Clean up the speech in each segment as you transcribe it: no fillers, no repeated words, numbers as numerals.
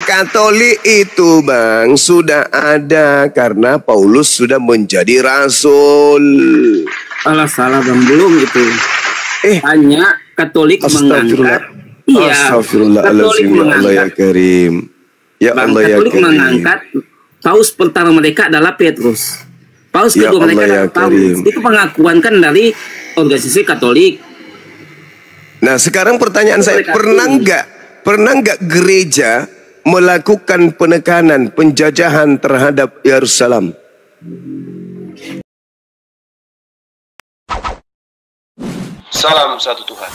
Katolik itu bang sudah ada karena Paulus sudah menjadi rasul. Salah bang, belum itu. Hanya Katolik mengangkat. Iya. Astagfirullahaladzim, ya Allah ya Karim. Ya bang, Allah Katolik ya Karim. Mengangkat paus pertama mereka adalah Petrus. Paus ya kedua mereka adalah Paulus. Itu pengakuan kan dari organisasi Katolik. Nah sekarang pertanyaan saya, pernah nggak gereja melakukan penekanan, penjajahan terhadap Yerusalem? Salam satu Tuhan.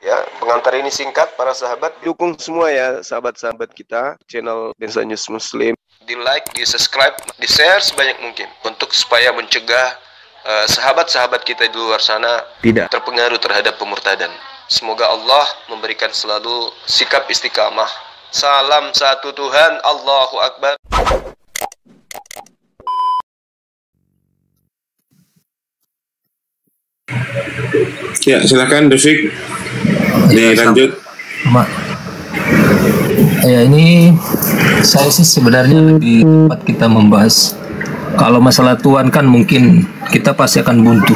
Ya, pengantar ini singkat para sahabat. Dukung semua ya sahabat-sahabat kita channel Densa News Muslim. Di like, di subscribe, di share sebanyak mungkin untuk supaya mencegah sahabat-sahabat kita di luar sana tidak terpengaruh terhadap pemurtadan. Semoga Allah memberikan selalu sikap istiqamah. Salam satu Tuhan, Allahu Akbar. Ya, silakan Devik. Dilanjut. Ya, ini saya sih sebenarnya lebih tepat kita membahas. Kalau masalah Tuhan kan mungkin kita pasti akan buntu.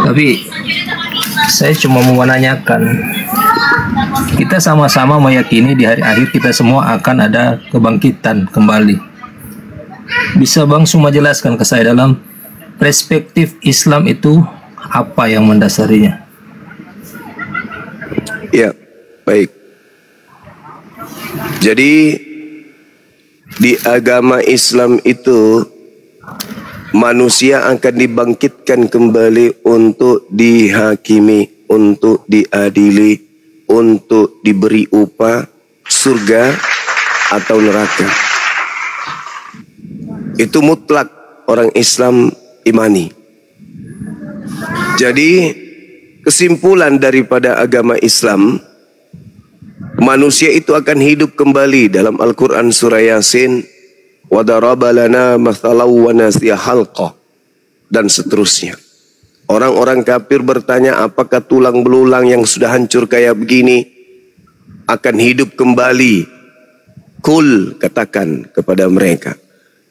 Tapi saya cuma mau menanyakan, kita sama-sama meyakini di hari akhir kita semua akan ada kebangkitan kembali. Bisa Bang Suma jelaskan ke saya dalam perspektif Islam itu apa yang mendasarinya? Ya, baik. Jadi di agama Islam itu manusia akan dibangkitkan kembali untuk dihakimi, untuk diadili, untuk diberi upah surga atau neraka. Itu mutlak orang Islam imani. Jadi kesimpulan daripada agama Islam, manusia itu akan hidup kembali dalam Al-Quran surah Yasin, wa daraba lana mathalan wa nasiya halqah, dan seterusnya. Orang-orang kafir bertanya, apakah tulang belulang yang sudah hancur kayak begini akan hidup kembali? Kul, katakan kepada mereka,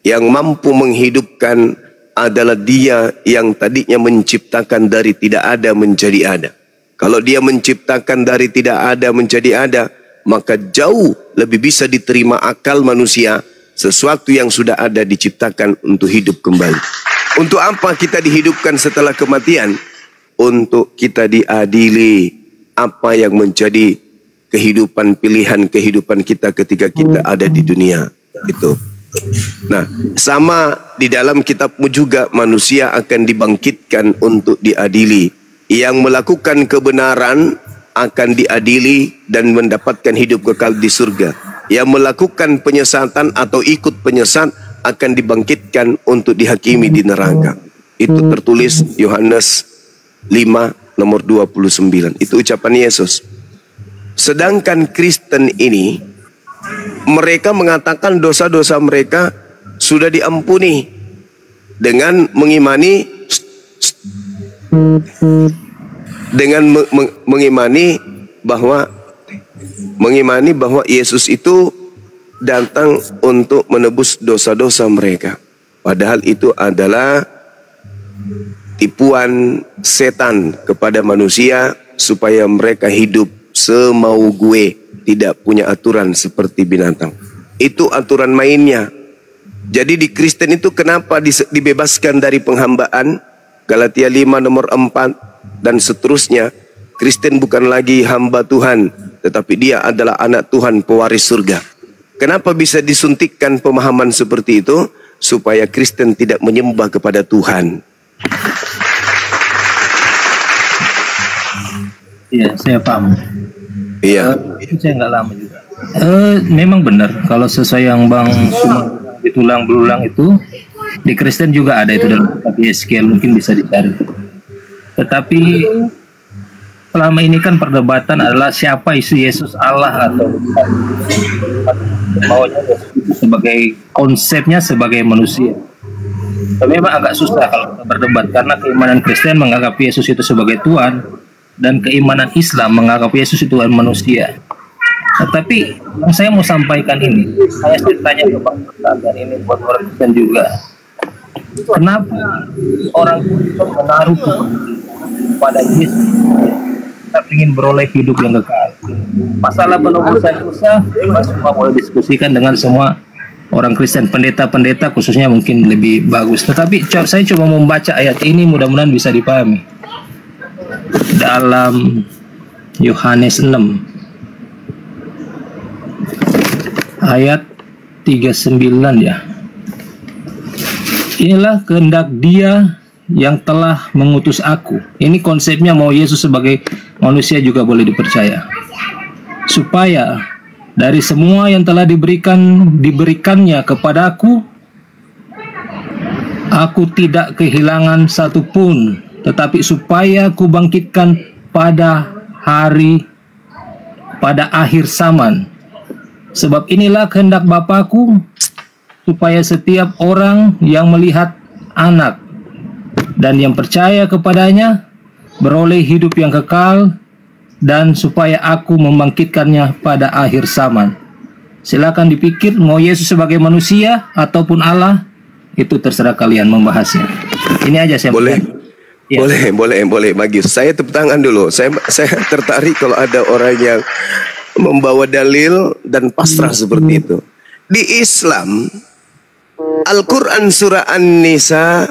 yang mampu menghidupkan adalah Dia yang tadinya menciptakan dari tidak ada menjadi ada. Kalau Dia menciptakan dari tidak ada menjadi ada, maka jauh lebih bisa diterima akal manusia sesuatu yang sudah ada diciptakan untuk hidup kembali. Untuk apa kita dihidupkan setelah kematian? Untuk kita diadili apa yang menjadi kehidupan, pilihan kehidupan kita ketika kita ada di dunia. Itu. Nah, sama di dalam kitabmu juga manusia akan dibangkitkan untuk diadili. Yang melakukan kebenaran akan diadili dan mendapatkan hidup kekal di surga. Yang melakukan penyesatan atau ikut penyesat akan dibangkitkan untuk dihakimi di neraka. Itu tertulis Yohanes 5 nomor 29. Itu ucapan Yesus. Sedangkan Kristen ini, mereka mengatakan dosa-dosa mereka sudah diampuni dengan mengimani bahwa Yesus itu datang untuk menebus dosa-dosa mereka. Padahal itu adalah tipuan setan kepada manusia supaya mereka hidup semau gue, tidak punya aturan seperti binatang. Itu aturan mainnya. Jadi di Kristen itu kenapa dibebaskan dari penghambaan? Galatia 5 nomor 4 dan seterusnya. Kristen bukan lagi hamba Tuhan, tetapi dia adalah anak Tuhan, pewaris surga. Kenapa bisa disuntikkan pemahaman seperti itu? Supaya Kristen tidak menyembah kepada Tuhan. Iya, saya paham. Iya. Itu saya nggak lama juga. Memang benar kalau sesuai yang Bang Suma di tulang belulang itu di Kristen juga ada itu dalam kitab Yeskiel, mungkin bisa dicari. Tetapi selama ini kan perdebatan adalah siapa isu Yesus Allah atau bukan. Maunya sebagai konsepnya sebagai manusia. Tapi memang agak susah kalau kita berdebat karena keimanan Kristen menganggap Yesus itu sebagai Tuhan dan keimanan Islam menganggap Yesus itu Tuhan manusia. Tetapi yang saya mau sampaikan ini, saya tanya ke Bang Ustaz, dan ini buat orang Kristen juga. Kenapa orang Kristen menaruh pada Yesus? Kita ingin beroleh hidup yang kekal. Masalah penebusan dosa semua boleh diskusikan dengan semua orang Kristen, pendeta-pendeta khususnya mungkin lebih bagus. Tetapi saya cuma membaca ayat ini, mudah-mudahan bisa dipahami. Dalam Yohanes 6 ayat 39 ya. Inilah kehendak Dia yang telah mengutus aku. Ini konsepnya mau Yesus sebagai manusia juga boleh dipercaya. Supaya dari semua yang telah diberikannya kepada aku tidak kehilangan satu pun, tetapi supaya aku bangkitkan pada akhir zaman. Sebab inilah kehendak Bapakku, supaya setiap orang yang melihat Anak dan yang percaya kepadanya beroleh hidup yang kekal, dan supaya aku membangkitkannya pada akhir zaman. Silakan dipikir mau Yesus sebagai manusia ataupun Allah, itu terserah kalian membahasnya. Ini aja saya boleh. Ya. Boleh Magis. Saya tepuk tangan dulu. Saya tertarik kalau ada orang yang membawa dalil dan pasrah seperti itu. Di Islam, Al-Quran surah An-Nisa,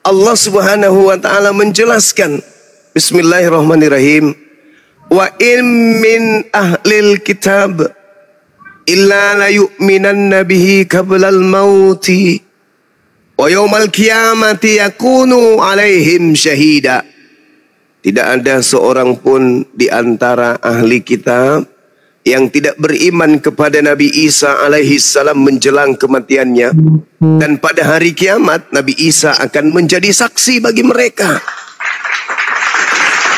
Allah Subhanahu wa taala menjelaskan, Bismillahirrahmanirrahim, wa in min ahlil kitab illa la yu'minanna bihi qablal mauti wa yawmal qiyamati yakunu alaihim syahida. Tidak ada seorang pun di antara ahli kitab yang tidak beriman kepada Nabi Isa alaihi salam menjelang kematiannya, dan pada hari kiamat Nabi Isa akan menjadi saksi bagi mereka.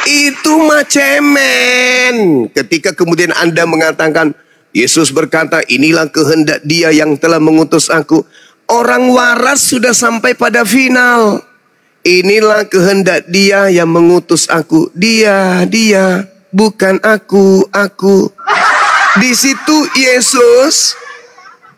Itu macemen. Ketika kemudian Anda mengatakan Yesus berkata inilah kehendak Dia yang telah mengutus aku, orang waras sudah sampai pada final. Inilah kehendak Dia yang mengutus aku. Dia bukan aku. Di situ Yesus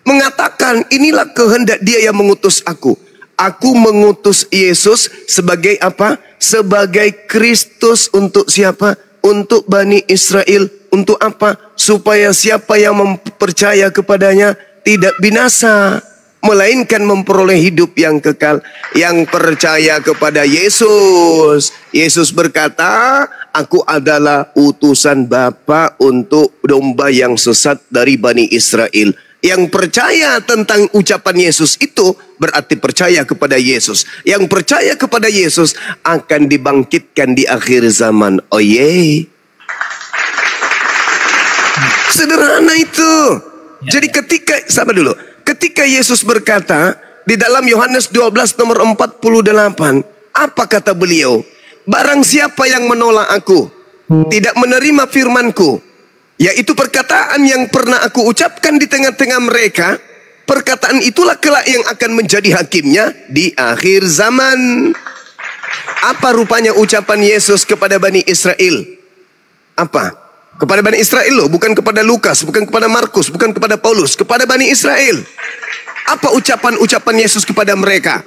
mengatakan inilah kehendak Dia yang mengutus aku. Aku mengutus Yesus sebagai apa? Sebagai Kristus untuk siapa? Untuk Bani Israel. Untuk apa? Supaya siapa yang mempercaya kepadanya tidak binasa, melainkan memperoleh hidup yang kekal. Yang percaya kepada Yesus, Yesus berkata, aku adalah utusan Bapa untuk domba yang sesat dari Bani Israel. Yang percaya tentang ucapan Yesus itu berarti percaya kepada Yesus. Yang percaya kepada Yesus akan dibangkitkan di akhir zaman. Oh ye, sederhana itu. Jadi ketika Yesus berkata di dalam Yohanes 12 nomor 48, apa kata beliau? Barang siapa yang menolak aku, tidak menerima firmanku, yaitu perkataan yang pernah aku ucapkan di tengah-tengah mereka, perkataan itulah kelak yang akan menjadi hakimnya di akhir zaman. Apa rupanya ucapan Yesus kepada Bani Israel? Apa? Kepada Bani Israel loh, bukan kepada Lukas, bukan kepada Markus, bukan kepada Paulus, kepada Bani Israel. Apa ucapan-ucapan Yesus kepada mereka?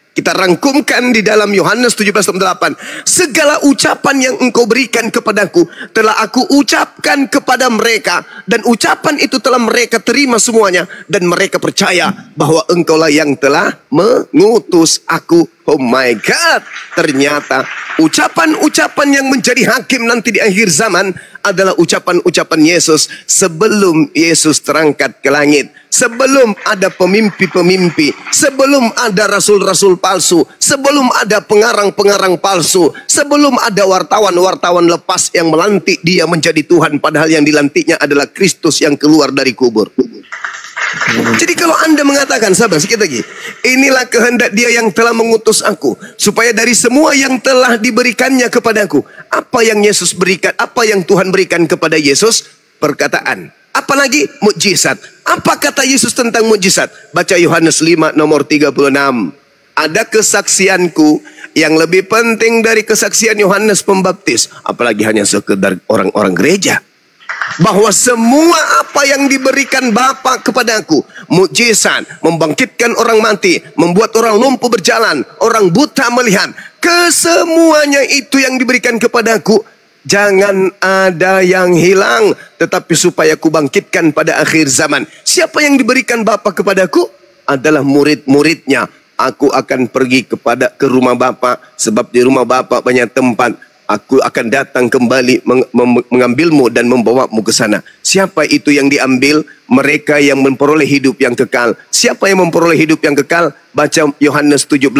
Kita rangkumkan di dalam Yohanes 17:8. Segala ucapan yang engkau berikan kepadaku telah aku ucapkan kepada mereka, dan ucapan itu telah mereka terima semuanya, dan mereka percaya bahwa engkaulah yang telah mengutus aku. Oh my God, ternyata ucapan-ucapan yang menjadi hakim nanti di akhir zaman adalah ucapan-ucapan Yesus sebelum Yesus terangkat ke langit. Sebelum ada pemimpi-pemimpi, sebelum ada rasul-rasul palsu, sebelum ada pengarang-pengarang palsu, sebelum ada wartawan-wartawan lepas yang melantik dia menjadi Tuhan, padahal yang dilantiknya adalah Kristus yang keluar dari kubur. Jadi kalau Anda mengatakan, sabar sedikit lagi, inilah kehendak Dia yang telah mengutus aku, supaya dari semua yang telah diberikannya kepadaku. Apa yang Yesus berikan, apa yang Tuhan berikan kepada Yesus? Perkataan. Apalagi mukjizat. Apa kata Yesus tentang mukjizat? Baca Yohanes 5 nomor 36. Ada kesaksianku yang lebih penting dari kesaksian Yohanes Pembaptis. Apalagi hanya sekedar orang-orang gereja. Bahwa semua apa yang diberikan Bapa kepadaku, mukjizat, membangkitkan orang mati, membuat orang lumpuh berjalan, orang buta melihat, kesemuanya itu yang diberikan kepadaku, jangan ada yang hilang, tetapi supaya ku bangkitkan pada akhir zaman. Siapa yang diberikan Bapa kepadaku? Adalah murid-muridnya. Aku akan pergi ke rumah Bapa, sebab di rumah Bapa banyak tempat. Aku akan datang kembali mengambilmu dan membawamu ke sana. Siapa itu yang diambil? Mereka yang memperoleh hidup yang kekal. Siapa yang memperoleh hidup yang kekal? Baca Yohanes 17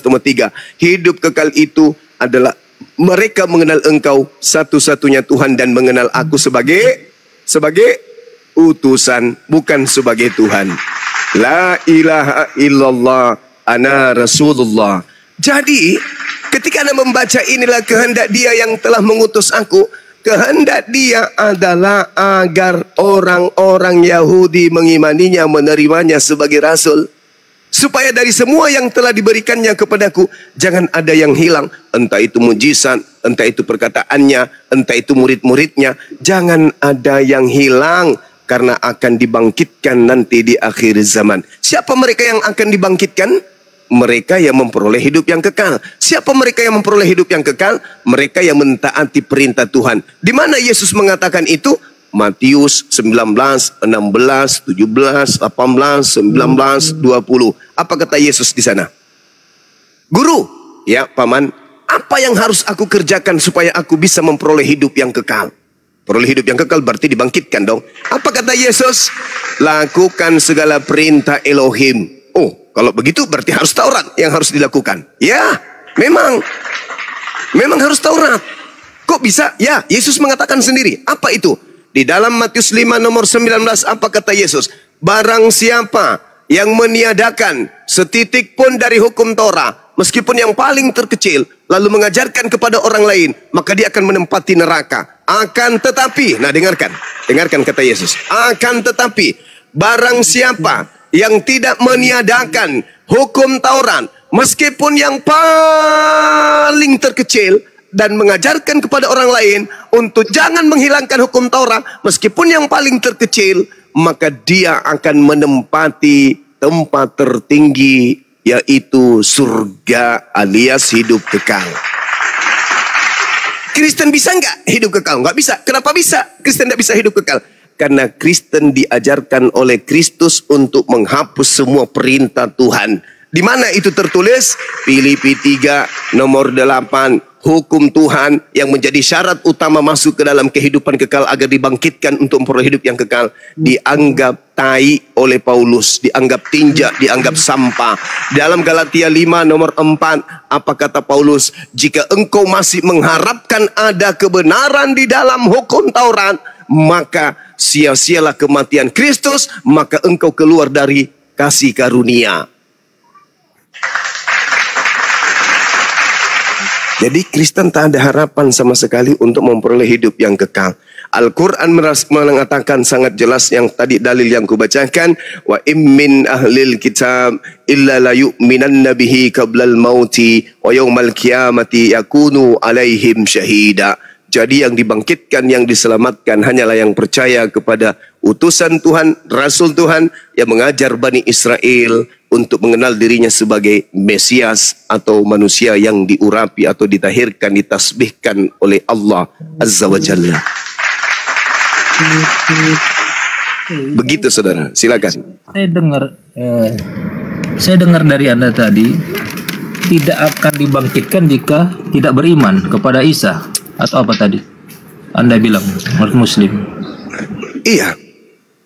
nomor 3. Hidup kekal itu adalah mereka mengenal Engkau satu-satunya Tuhan dan mengenal aku sebagai utusan, bukan sebagai Tuhan. La ilaha illallah ana rasulullah. Jadi ketika Anda membaca inilah kehendak Dia yang telah mengutus aku, kehendak Dia adalah agar orang-orang Yahudi mengimaninya, menerimanya sebagai rasul. Supaya dari semua yang telah diberikannya kepadaku, jangan ada yang hilang. Entah itu mujizat, entah itu perkataannya, entah itu murid-muridnya. Jangan ada yang hilang, karena akan dibangkitkan nanti di akhir zaman. Siapa mereka yang akan dibangkitkan? Mereka yang memperoleh hidup yang kekal. Siapa mereka yang memperoleh hidup yang kekal? Mereka yang mentaati perintah Tuhan. Di mana Yesus mengatakan itu? Matius 19, 16, 17, 18, 19, 20. Apa kata Yesus di sana? Guru, ya paman, apa yang harus aku kerjakan supaya aku bisa memperoleh hidup yang kekal? Peroleh hidup yang kekal berarti dibangkitkan dong. Apa kata Yesus? Lakukan segala perintah Elohim. Oh, kalau begitu berarti harus Taurat yang harus dilakukan. Ya, memang harus Taurat. Kok bisa? Ya, Yesus mengatakan sendiri. Apa itu? Di dalam Matius 5 nomor 19 apa kata Yesus? Barang siapa yang meniadakan setitik pun dari hukum Torah, meskipun yang paling terkecil, lalu mengajarkan kepada orang lain, maka dia akan menempati neraka. Akan tetapi, nah dengarkan kata Yesus. Akan tetapi, barang siapa yang tidak meniadakan hukum Taurat, meskipun yang paling terkecil, dan mengajarkan kepada orang lain untuk jangan menghilangkan hukum Taurat, meskipun yang paling terkecil, maka dia akan menempati tempat tertinggi, yaitu surga alias hidup kekal. Kristen bisa nggak hidup kekal? Nggak bisa. Kenapa bisa? Kristen nggak bisa hidup kekal. Karena Kristen diajarkan oleh Kristus untuk menghapus semua perintah Tuhan. Di mana itu tertulis? Filipi 3 nomor 8. Hukum Tuhan yang menjadi syarat utama masuk ke dalam kehidupan kekal agar dibangkitkan untuk memperoleh hidup yang kekal, dianggap tai oleh Paulus, dianggap tinja, dianggap sampah. Dalam Galatia 5 nomor 4, apa kata Paulus? Jika engkau masih mengharapkan ada kebenaran di dalam hukum Taurat, maka sia-sialah kematian Kristus, maka engkau keluar dari kasih karunia. Jadi Kristen tak ada harapan sama sekali untuk memperoleh hidup yang kekal. Al-Quran mengatakan sangat jelas yang tadi dalil yang kubacakan. Wa immin ahlil kitab illa la yu'minanna bihi qablal mauti wa yawmal qiyamati yakunu alaihim syahida. Jadi yang dibangkitkan, yang diselamatkan hanyalah yang percaya kepada utusan Tuhan, Rasul Tuhan yang mengajar Bani Israel untuk mengenal dirinya sebagai Mesias atau manusia yang diurapi atau ditahirkan, ditasbihkan oleh Allah Azza wa Jalla. Begitu saudara, silakan. Saya dengar dari Anda tadi tidak akan dibangkitkan jika tidak beriman kepada Isa. Atau apa tadi? Anda bilang umat muslim. Iya.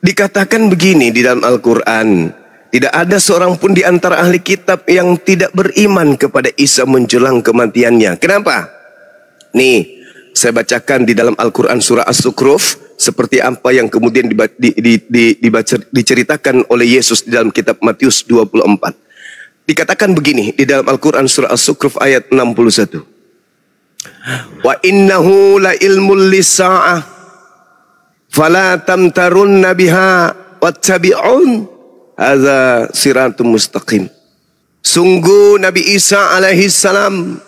Dikatakan begini di dalam Al-Quran. Tidak ada seorang pun di antara ahli kitab yang tidak beriman kepada Isa menjelang kematiannya. Kenapa? Nih, saya bacakan di dalam Al-Quran surah As-Zukhruf seperti apa yang kemudian diceritakan oleh Yesus di dalam kitab Matius 24. Dikatakan begini di dalam Al-Quran surah As-Zukhruf ayat 61. Wa innahu la ilmul lisa'ah fala tamtarunna biha wattabi'un hadza siratum mustaqim. Sungguh Nabi Isa alaihi salam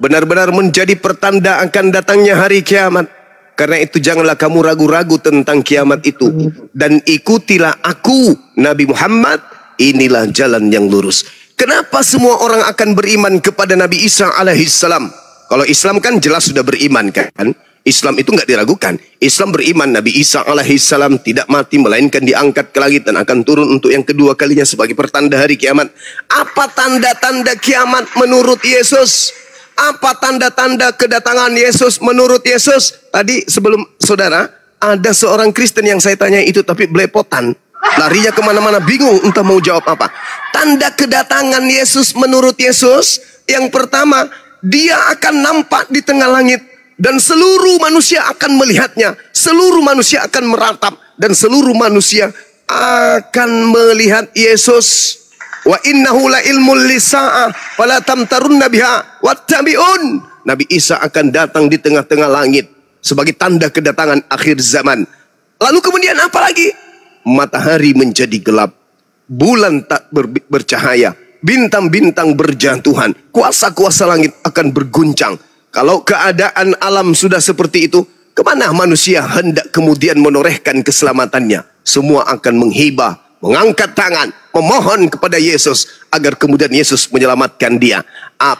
benar-benar menjadi pertanda akan datangnya hari kiamat. Karena itu janganlah kamu ragu-ragu tentang kiamat itu. Dan ikutilah aku, Nabi Muhammad, inilah jalan yang lurus. Kenapa semua orang akan beriman kepada Nabi Isa alaihissalam? Kalau Islam kan jelas sudah beriman kan? Islam itu nggak diragukan. Islam beriman Nabi Isa alaihissalam tidak mati melainkan diangkat ke langit dan akan turun untuk yang kedua kalinya sebagai pertanda hari kiamat. Apa tanda-tanda kiamat menurut Yesus? Apa tanda-tanda kedatangan Yesus menurut Yesus? Tadi sebelum saudara, ada seorang Kristen yang saya tanya itu tapi belepotan. Larinya kemana-mana bingung entah mau jawab apa. Tanda kedatangan Yesus menurut Yesus, yang pertama, dia akan nampak di tengah langit. Dan seluruh manusia akan melihatnya. Seluruh manusia akan meratap. Dan seluruh manusia akan melihat Yesus. Wa innahu la ilmul lisa'ah fala tamtarunna biha wattabi'un. Nabi Isa akan datang di tengah-tengah langit sebagai tanda kedatangan akhir zaman. Lalu kemudian apa lagi? Matahari menjadi gelap, bulan tak bercahaya, bintang-bintang berjatuhan, kuasa-kuasa langit akan berguncang. Kalau keadaan alam sudah seperti itu, kemana manusia hendak kemudian menorehkan keselamatannya? Semua akan menghibah, mengangkat tangan, memohon kepada Yesus agar kemudian Yesus menyelamatkan dia.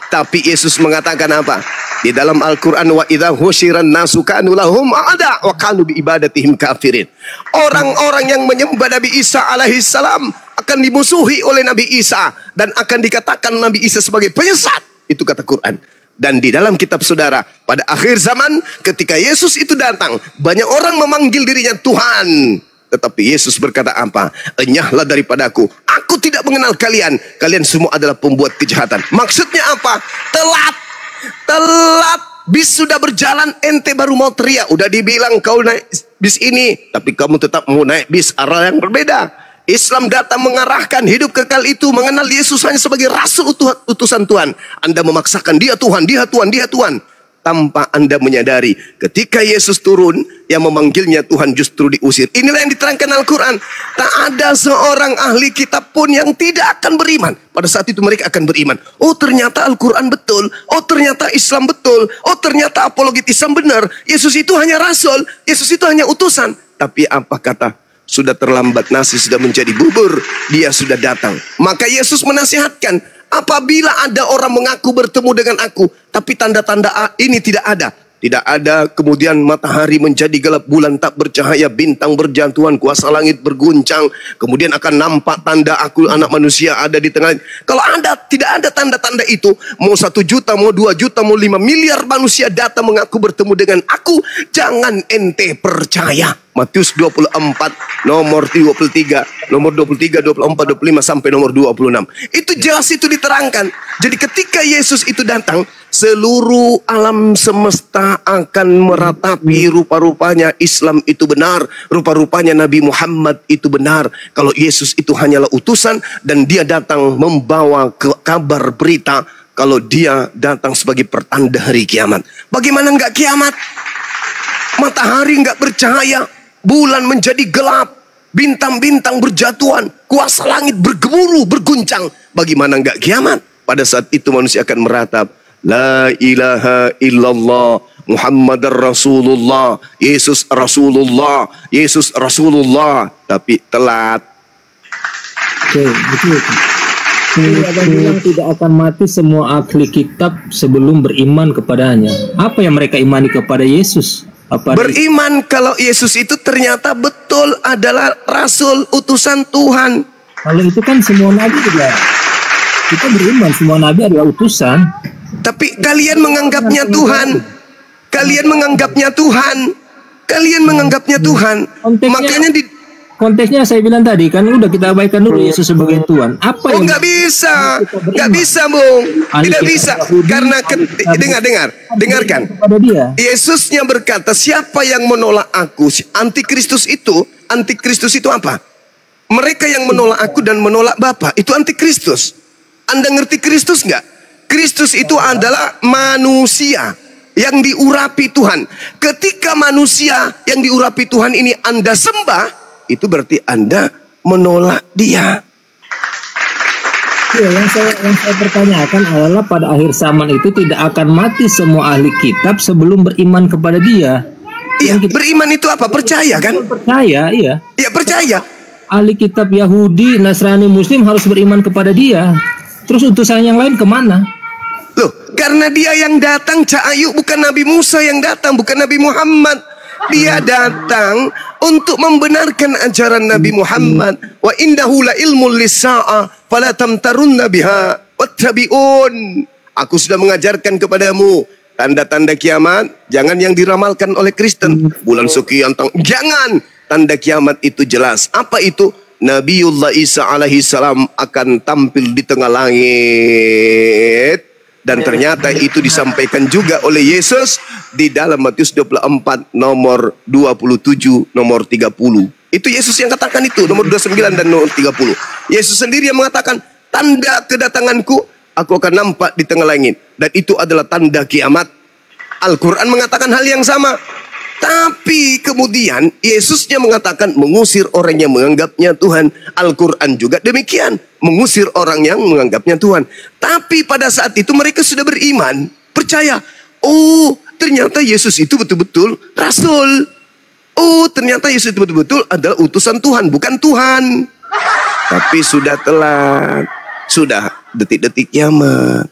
Tapi Yesus mengatakan apa? Di dalam Al-Quran, wa idza husyiran nasu kanu lahum a'da wa kanu bi ibadatihim kafirin. Orang-orang yang menyembah Nabi Isa alaihissalam akan dimusuhi oleh Nabi Isa dan akan dikatakan Nabi Isa sebagai penyesat. Itu kata Quran. Dan di dalam kitab saudara, pada akhir zaman ketika Yesus itu datang, banyak orang memanggil dirinya Tuhan. Tetapi Yesus berkata apa? Enyahlah daripadaku, aku tidak mengenal kalian. Kalian semua adalah pembuat kejahatan. Maksudnya apa? Telat. Bis sudah berjalan, ente baru mau teriak. Udah dibilang kau naik bis ini, tapi kamu tetap mau naik bis arah yang berbeda. Islam datang mengarahkan hidup kekal itu, mengenal Yesus hanya sebagai rasul utusan Tuhan. Anda memaksakan dia Tuhan, dia Tuhan, dia Tuhan. Tanpa Anda menyadari, ketika Yesus turun, yang memanggilnya Tuhan justru diusir. Inilah yang diterangkan Al-Quran. Tak ada seorang ahli kitab pun yang tidak akan beriman. Pada saat itu mereka akan beriman. Oh ternyata Al-Quran betul. Oh ternyata Islam betul. Oh ternyata apologet Islam benar. Yesus itu hanya rasul. Yesus itu hanya utusan. Tapi apa kata? Sudah terlambat, nasi sudah menjadi bubur. Dia sudah datang. Maka Yesus menasihatkan, apabila ada orang mengaku bertemu dengan aku, tapi tanda-tanda ini tidak ada. Tidak ada, kemudian matahari menjadi gelap, bulan tak bercahaya, bintang berjatuhan, kuasa langit berguncang. Kemudian akan nampak tanda aku anak manusia ada di tengah. Kalau Anda tidak ada tanda-tanda itu, mau 1 juta, mau 2 juta, mau 5 miliar manusia datang mengaku bertemu dengan aku, jangan ente percaya. Matius 24, nomor 23, nomor 23, 24, 25, sampai nomor 26. Itu jelas itu diterangkan. Jadi ketika Yesus itu datang, seluruh alam semesta akan meratapi rupa-rupanya Islam itu benar. Rupa-rupanya Nabi Muhammad itu benar. Kalau Yesus itu hanyalah utusan dan dia datang membawa kabar berita kalau dia datang sebagai pertanda hari kiamat. Bagaimana enggak kiamat? Matahari enggak bercahaya, bulan menjadi gelap, bintang-bintang berjatuhan, kuasa langit bergemuruh, berguncang. Bagaimana enggak kiamat? Pada saat itu manusia akan meratap, la ilaha illallah Muhammadar Rasulullah, Yesus Rasulullah, Yesus Rasulullah. Tapi telat. Oke, betul. Ada bilang tidak akan mati semua ahli kitab sebelum beriman kepadanya. Apa yang mereka imani kepada Yesus? Beriman kalau Yesus itu ternyata betul adalah rasul utusan Tuhan. Kalau itu kan semua nabi juga. Kita beriman semua nabi adalah utusan. Tapi kalian menganggapnya Tuhan. Kalian menganggapnya Tuhan. Kalian menganggapnya Tuhan. Makanya konteksnya saya bilang tadi kan udah kita abaikan dulu Yesus sebagai Tuhan. Apa yang nggak bisa, Bung, tidak bisa, karena dengarkan. Yesusnya berkata, siapa yang menolak aku? Antikristus itu apa? Mereka yang menolak aku dan menolak Bapa, itu antikristus. Anda ngerti Kristus nggak? Kristus itu adalah manusia yang diurapi Tuhan. Ketika manusia yang diurapi Tuhan ini Anda sembah, itu berarti Anda menolak Dia. Ya, yang saya pertanyakan adalah pada akhir zaman itu tidak akan mati semua ahli kitab sebelum beriman kepada Dia. Iya, beriman itu apa? Percaya kan? Percaya, iya. Iya, percaya. Ahli kitab Yahudi, Nasrani, Muslim harus beriman kepada Dia. Terus utusan yang lain kemana? Loh, karena Dia yang datang, Cak Ayu, bukan Nabi Musa yang datang, bukan Nabi Muhammad. Dia datang untuk membenarkan ajaran Nabi Muhammad. Wa indahu la ilmul lisa'a fala tamtarunna biha wattabi'un. Aku sudah mengajarkan kepadamu tanda-tanda kiamat, jangan yang diramalkan oleh Kristen. Bulan sekian jangan. Tanda kiamat itu jelas. Apa itu? Nabiullah Isa alaihi salam akan tampil di tengah langit. Dan ternyata itu disampaikan juga oleh Yesus di dalam Matius 24 nomor 27 nomor 30. Itu Yesus yang katakan itu, nomor 29 dan nomor 30. Yesus sendiri yang mengatakan, tanda kedatanganku aku akan nampak di tengah langit, dan itu adalah tanda kiamat. Al-Quran mengatakan hal yang sama. Tapi kemudian Yesusnya mengatakan mengusir orang yang menganggapnya Tuhan. Al-Quran juga demikian, mengusir orang yang menganggapnya Tuhan. Tapi pada saat itu mereka sudah beriman, percaya. Oh, ternyata Yesus itu betul-betul Rasul. Oh, ternyata Yesus itu betul-betul adalah utusan Tuhan, bukan Tuhan. Tapi sudah telat, sudah detik-detik kiamat.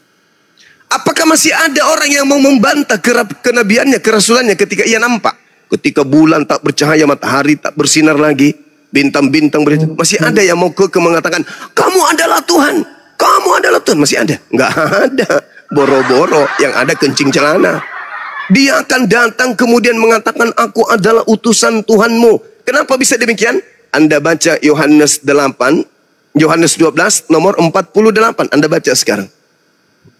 Apakah masih ada orang yang mau membantah kenabiannya, kerasulannya ketika ia nampak? Ketika bulan tak bercahaya, matahari tak bersinar lagi, bintang-bintang masih ada yang mau mengatakan, kamu adalah Tuhan, kamu adalah Tuhan. Masih ada? Nggak ada. Boro-boro, yang ada kencing celana. Dia akan datang kemudian mengatakan, aku adalah utusan Tuhanmu. Kenapa bisa demikian? Anda baca Yohanes 12 nomor 48. Anda baca sekarang.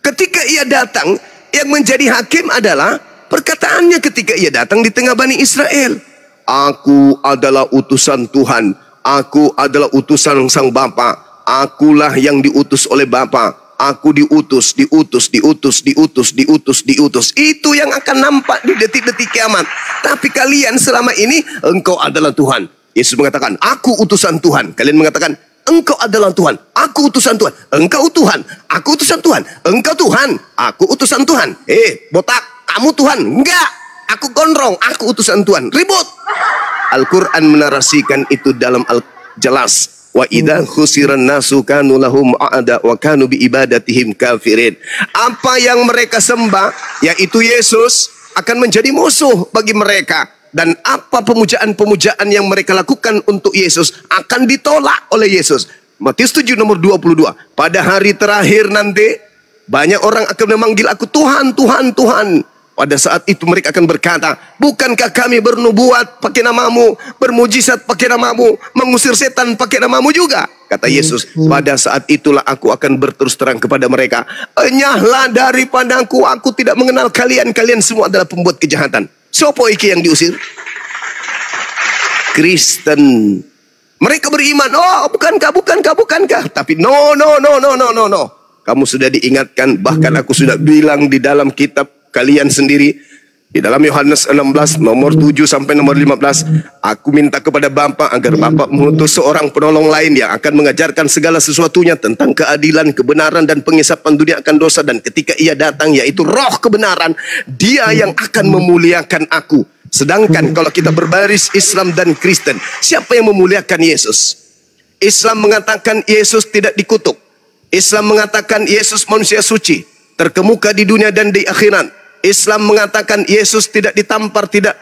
Ketika ia datang, yang menjadi hakim adalah perkataannya ketika ia datang di tengah Bani Israel. Aku adalah utusan Tuhan. Aku adalah utusan Sang Bapa. Akulah yang diutus oleh Bapa. Aku diutus. Itu yang akan nampak di detik-detik kiamat. Tapi kalian selama ini, engkau adalah Tuhan. Yesus mengatakan, aku utusan Tuhan. Kalian mengatakan, engkau adalah Tuhan, aku utusan Tuhan. Engkau Tuhan, aku utusan Tuhan. Engkau Tuhan, aku utusan Tuhan. Botak, kamu Tuhan. Enggak, aku gondrong, aku utusan Tuhan. Ribut. Al-Quran menarasikan itu dalam jelas. Wa idza khusiran nasu kanu lahum a'da wa kanu bi ibadatihim kafirin. Apa yang mereka sembah, yaitu Yesus, akan menjadi musuh bagi mereka. Dan apa pemujaan-pemujaan yang mereka lakukan untuk Yesus akan ditolak oleh Yesus. Matius 7 nomor 22. Pada hari terakhir nanti, banyak orang akan memanggil aku Tuhan, Tuhan, Tuhan. Pada saat itu mereka akan berkata, bukankah kami bernubuat pakai namamu, bermujizat pakai namamu, mengusir setan pakai namamu juga? Kata Yesus, pada saat itulah aku akan berterus terang kepada mereka, enyahlah daripadaku, aku tidak mengenal kalian, kalian semua adalah pembuat kejahatan. Siapa iki yang diusir? Kristen. Mereka beriman, oh bukankah. Tapi no. Kamu sudah diingatkan, bahkan aku sudah bilang di dalam kitab kalian sendiri, di dalam Yohanes 16 nomor 7 sampai nomor 15, aku minta kepada Bapa agar Bapa mengutus seorang penolong lain yang akan mengajarkan segala sesuatunya tentang keadilan, kebenaran dan pengisapan dunia akan dosa. Dan ketika ia datang, yaitu roh kebenaran, dia yang akan memuliakan aku. Sedangkan kalau kita berbaris Islam dan Kristen, siapa yang memuliakan Yesus? Islam mengatakan Yesus tidak dikutuk. Islam mengatakan Yesus manusia suci, terkemuka di dunia dan di akhirat. Islam mengatakan Yesus tidak ditampar, tidak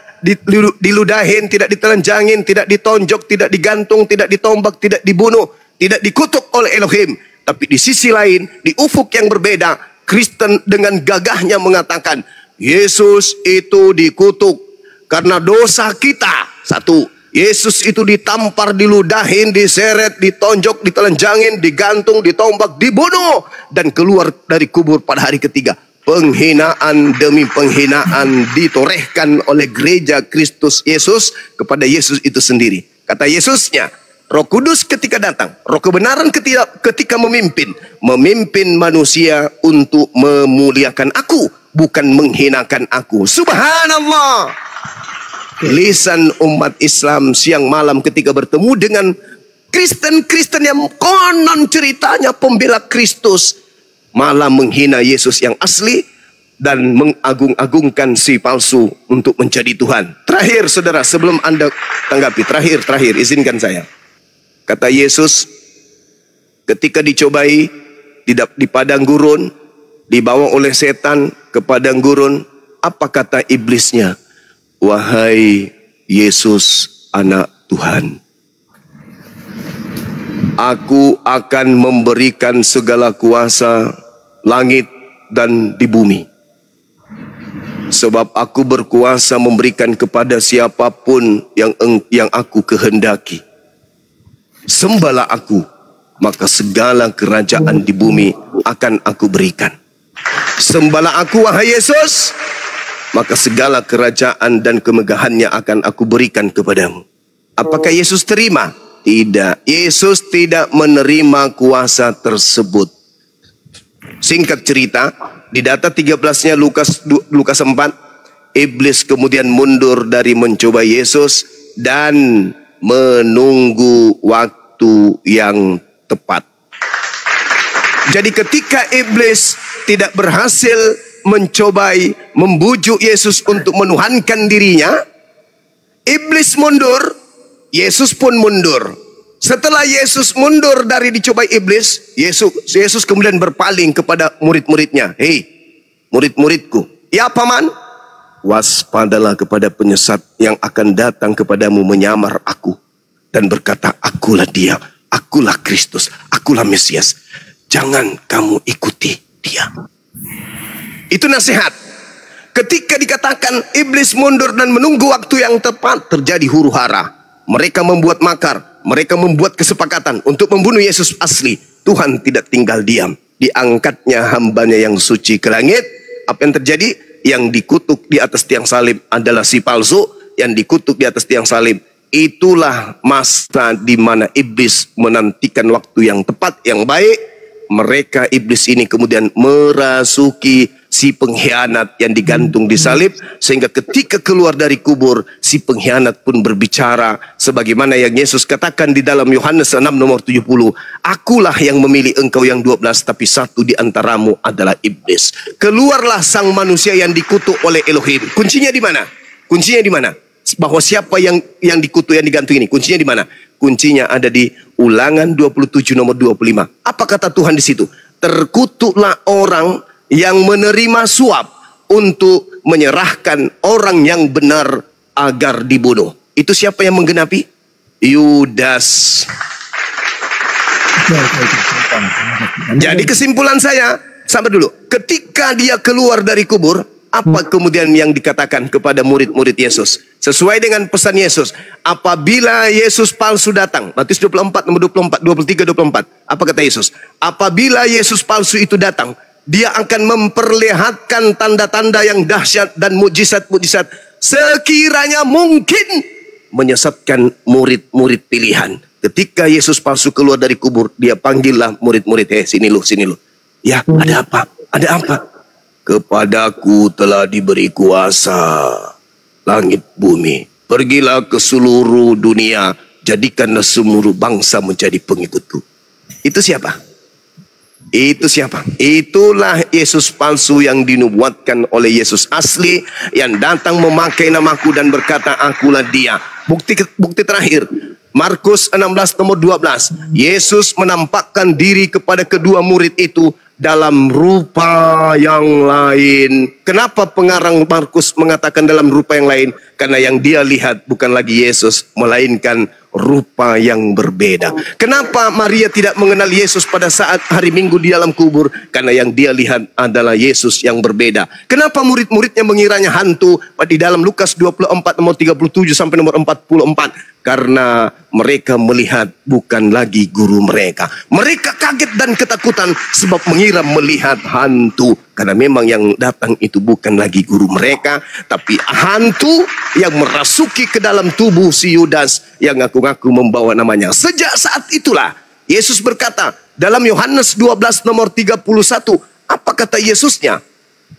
diludahin, tidak ditelanjangin, tidak ditonjok, tidak digantung, tidak ditombak, tidak dibunuh, tidak dikutuk oleh Elohim. Tapi di sisi lain, di ufuk yang berbeda, Kristen dengan gagahnya mengatakan Yesus itu dikutuk karena dosa kita. Satu, Yesus itu ditampar, diludahin, diseret, ditonjok, ditelanjangin, digantung, ditombak, dibunuh, dan keluar dari kubur pada hari ketiga. Penghinaan demi penghinaan ditorehkan oleh gereja Kristus Yesus kepada Yesus itu sendiri. Kata Yesusnya, Roh Kudus ketika datang, Roh kebenaran ketika memimpin manusia untuk memuliakan aku, bukan menghinakan aku. Subhanallah. Lisan umat Islam siang malam ketika bertemu dengan Kristen-Kristen yang konon ceritanya pembela Kristus, malah menghina Yesus yang asli dan mengagung-agungkan si palsu untuk menjadi Tuhan. Terakhir saudara, sebelum Anda tanggapi, terakhir izinkan saya. Kata Yesus ketika dicobai di padang gurun, dibawa oleh setan ke padang gurun, apa kata iblisnya? Wahai Yesus, anak Tuhan, aku akan memberikan segala kuasa langit dan di bumi. Sebab aku berkuasa memberikan kepada siapapun yang aku kehendaki. Sembahlah aku, maka segala kerajaan di bumi akan aku berikan. Sembahlah aku, wahai Yesus, maka segala kerajaan dan kemegahannya akan aku berikan kepadamu. Apakah Yesus terima? Tidak. Yesus tidak menerima kuasa tersebut. Singkat cerita, di data 13-nya Lukas 4, iblis kemudian mundur dari mencoba Yesus dan menunggu waktu yang tepat. Jadi ketika iblis tidak berhasil mencobai, membujuk Yesus untuk menuhankan dirinya, iblis mundur, Yesus pun mundur. Setelah Yesus mundur dari dicobai iblis, Yesus kemudian berpaling kepada murid-muridnya. Hei, murid-muridku, ya paman, waspadalah kepada penyesat yang akan datang kepadamu menyamar aku dan berkata, akulah dia, akulah Kristus, akulah Mesias. Jangan kamu ikuti dia. Itu nasihat. Ketika dikatakan iblis mundur dan menunggu waktu yang tepat, terjadi huru hara. Mereka membuat makar, mereka membuat kesepakatan untuk membunuh Yesus asli. Tuhan tidak tinggal diam. Diangkatnya hambanya yang suci ke langit. Apa yang terjadi? Yang dikutuk di atas tiang salib adalah si palsu. Yang dikutuk di atas tiang salib. Itulah masa di mana iblis menantikan waktu yang tepat, yang baik. Mereka iblis ini kemudian merasuki si pengkhianat yang digantung di salib, sehingga ketika keluar dari kubur, si pengkhianat pun berbicara sebagaimana yang Yesus katakan di dalam Yohanes 6 nomor 70, akulah yang memilih engkau yang 12, tapi satu di antaramu adalah iblis. Keluarlah sang manusia yang dikutuk oleh Elohim. Kuncinya di mana? Kuncinya di mana? Bahwa siapa yang dikutuk, yang digantung ini, kuncinya di mana? Kuncinya ada di Ulangan 27 nomor 25. Apa kata Tuhan di situ? Terkutuklah orang yang menerima suap untuk menyerahkan orang yang benar agar dibunuh. Itu siapa yang menggenapi? Yudas. Jadi kesimpulan saya, sabar dulu. Ketika dia keluar dari kubur, apa kemudian yang dikatakan kepada murid-murid Yesus? Sesuai dengan pesan Yesus. Apabila Yesus palsu datang. Matius 24, nomor 24, 23, 24. Apa kata Yesus? Apabila Yesus palsu itu datang, dia akan memperlihatkan tanda-tanda yang dahsyat dan mujizat-mujizat. Sekiranya mungkin menyesatkan murid-murid pilihan. Ketika Yesus palsu keluar dari kubur, dia panggillah murid-murid. Sini lu. Ya, ada apa? Ada apa? Kepadaku telah diberi kuasa langit bumi. Pergilah ke seluruh dunia, jadikanlah seluruh bangsa menjadi pengikutku. Itu siapa? Itu siapa? Itulah Yesus palsu yang dinubuatkan oleh Yesus asli, yang datang memakai namaku dan berkata, akulah dia. Bukti terakhir, Markus 16 nomor 12. Yesus menampakkan diri kepada kedua murid itu dalam rupa yang lain. Kenapa pengarang Markus mengatakan dalam rupa yang lain? Karena yang dia lihat bukan lagi Yesus, melainkan rupa yang berbeda. Kenapa Maria tidak mengenal Yesus pada saat hari Minggu di dalam kubur? Karena yang dia lihat adalah Yesus yang berbeda. Kenapa murid-muridnya mengiranya hantu? Di dalam Lukas 24 nomor 37 sampai nomor 44. Karena mereka melihat bukan lagi guru mereka. Mereka kaget dan ketakutan sebab mengira melihat hantu. Karena memang yang datang itu bukan lagi guru mereka, tapi hantu yang merasuki ke dalam tubuh si Yudas yang ngaku-ngaku membawa namanya. Sejak saat itulah Yesus berkata dalam Yohanes 12 nomor 31, apa kata Yesusnya?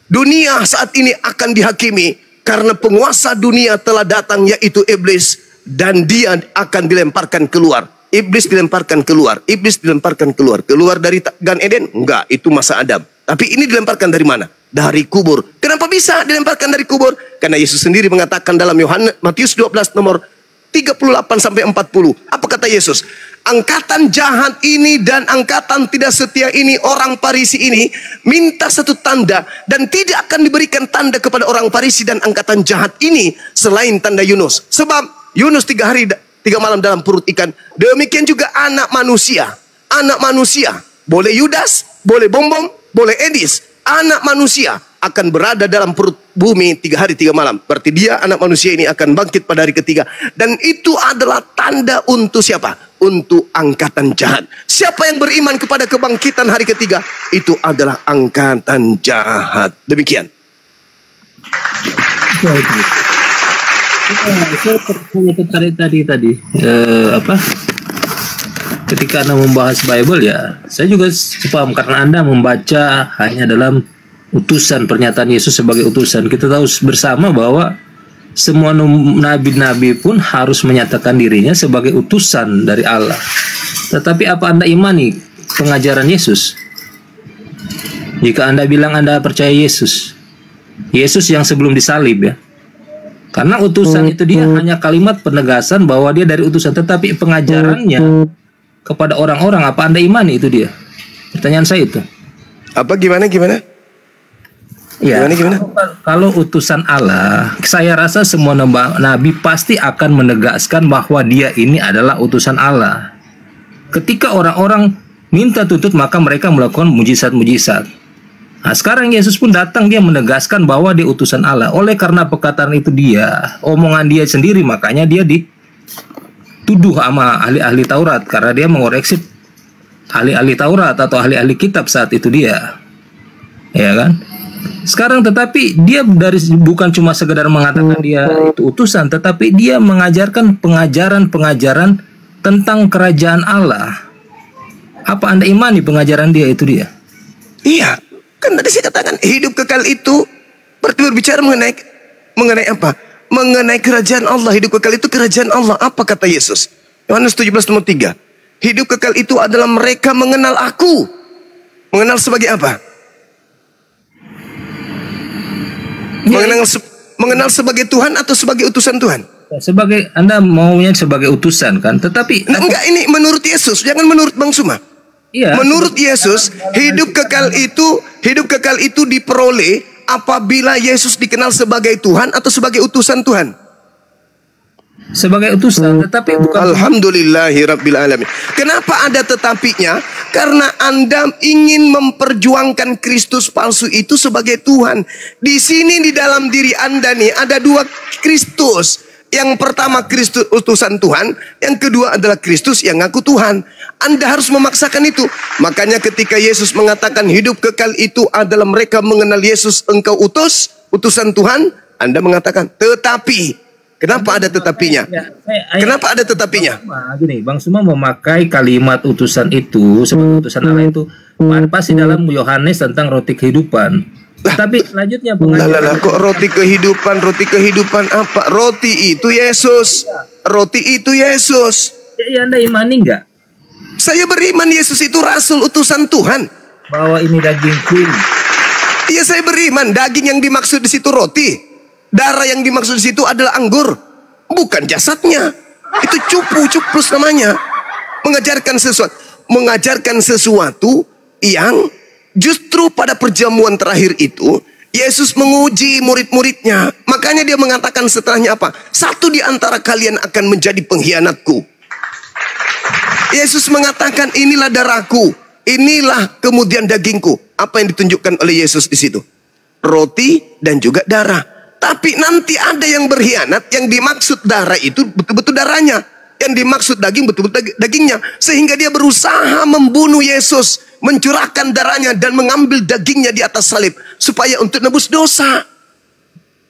Dunia saat ini akan dihakimi karena penguasa dunia telah datang, yaitu iblis, dan dia akan dilemparkan keluar. Iblis dilemparkan keluar. Iblis dilemparkan keluar. Keluar dari Gan Eden? Enggak, itu masa Adam. Tapi ini dilemparkan dari mana? Dari kubur. Kenapa bisa dilemparkan dari kubur? Karena Yesus sendiri mengatakan dalam Matius 12 nomor 38 sampai 40. Apa kata Yesus? Angkatan jahat ini dan angkatan tidak setia ini, orang Farisi ini, minta satu tanda, dan tidak akan diberikan tanda kepada orang Farisi dan angkatan jahat ini selain tanda Yunus. Sebab Yunus 3 hari 3 malam dalam perut ikan. Demikian juga anak manusia. Anak manusia. Boleh Yudas, boleh Bom-Bom, boleh Edis. Anak manusia akan berada dalam perut bumi 3 hari 3 malam. Berarti dia, anak manusia ini, akan bangkit pada hari ketiga. Dan itu adalah tanda untuk siapa? Untuk angkatan jahat. Siapa yang beriman kepada kebangkitan hari ketiga? Itu adalah angkatan jahat. Demikian. Saya tertarik tadi ketika Anda membahas Bible, ya saya juga paham karena Anda membaca hanya dalam utusan, pernyataan Yesus sebagai utusan. Kita tahu bersama bahwa semua nabi-nabi pun harus menyatakan dirinya sebagai utusan dari Allah. Tetapi apa Anda imani pengajaran Yesus? Jika Anda bilang Anda percaya Yesus yang sebelum disalib, ya. Karena utusan itu dia hanya kalimat penegasan bahwa dia dari utusan, tetapi pengajarannya kepada orang-orang, apa Anda imani itu dia? Pertanyaan saya itu. Apa gimana? Ya, gimana? Kalau utusan Allah, saya rasa semua nabi pasti akan menegaskan bahwa dia ini adalah utusan Allah. Ketika orang-orang minta tuntut, maka mereka melakukan mujizat-mujizat. Nah, sekarang Yesus pun datang, dia menegaskan bahwa dia utusan Allah. Oleh karena perkataan itu dia, omongan dia sendiri, makanya dia dituduh sama ahli-ahli Taurat karena dia mengoreksi ahli-ahli Taurat atau ahli-ahli kitab saat itu dia. Ya kan? Sekarang tetapi dia bukan cuma sekedar mengatakan dia itu utusan, tetapi dia mengajarkan pengajaran-pengajaran tentang kerajaan Allah. Apa Anda imani pengajaran dia itu dia? Iya. Kan tadi saya katakan hidup kekal itu berarti berbicara mengenai apa? Mengenai kerajaan Allah. Hidup kekal itu kerajaan Allah. Apa kata Yesus? Yohanes 17 nomor 3. Hidup kekal itu adalah mereka mengenal aku. Mengenal sebagai apa? Mengenal sebagai Tuhan atau sebagai utusan Tuhan? Sebagai, Anda maunya sebagai utusan kan? Tetapi enggak, ini menurut Yesus, jangan menurut Bang Suma. Iya. Menurut Yesus, hidup kekal itu diperoleh apabila Yesus dikenal sebagai Tuhan atau sebagai utusan Tuhan. Sebagai utusan, tetapi bukan. Alhamdulillahirabbil alamin. Kenapa ada tetapinya? Karena Anda ingin memperjuangkan Kristus palsu itu sebagai Tuhan. Di sini di dalam diri Anda nih ada 2 Kristus. Yang pertama Kristus utusan Tuhan, yang kedua adalah Kristus yang ngaku Tuhan. Anda harus memaksakan itu. Makanya ketika Yesus mengatakan hidup kekal itu adalah mereka mengenal Yesus engkau utusan Tuhan, Anda mengatakan tetapi. Kenapa ada tetapinya? Kenapa ada tetapinya? Gini, Bang Suma memakai kalimat utusan itu sebagai utusan Allah itu pasti dalam Yohanes tentang roti kehidupan. Tapi selanjutnya kok roti kehidupan apa? Roti itu Yesus. Roti itu Yesus. Ya, Anda imani enggak? Saya beriman Yesus itu rasul utusan Tuhan. Bahwa ini dagingku. Iya, saya beriman daging yang dimaksud di situ roti. Darah yang dimaksud di situ adalah anggur. Bukan jasadnya. Itu cuplus namanya. Mengajarkan sesuatu yang justru pada perjamuan terakhir itu Yesus menguji murid-muridnya. Makanya dia mengatakan setelahnya apa? Satu di antara kalian akan menjadi pengkhianatku. Yesus mengatakan, inilah darahku, inilah kemudian dagingku. Apa yang ditunjukkan oleh Yesus di situ? Roti dan juga darah. Tapi nanti ada yang berkhianat, yang dimaksud darah itu betul-betul darahnya, yang dimaksud daging betul-betul dagingnya. Sehingga dia berusaha membunuh Yesus, mencurahkan darahnya dan mengambil dagingnya di atas salib supaya untuk nebus dosa.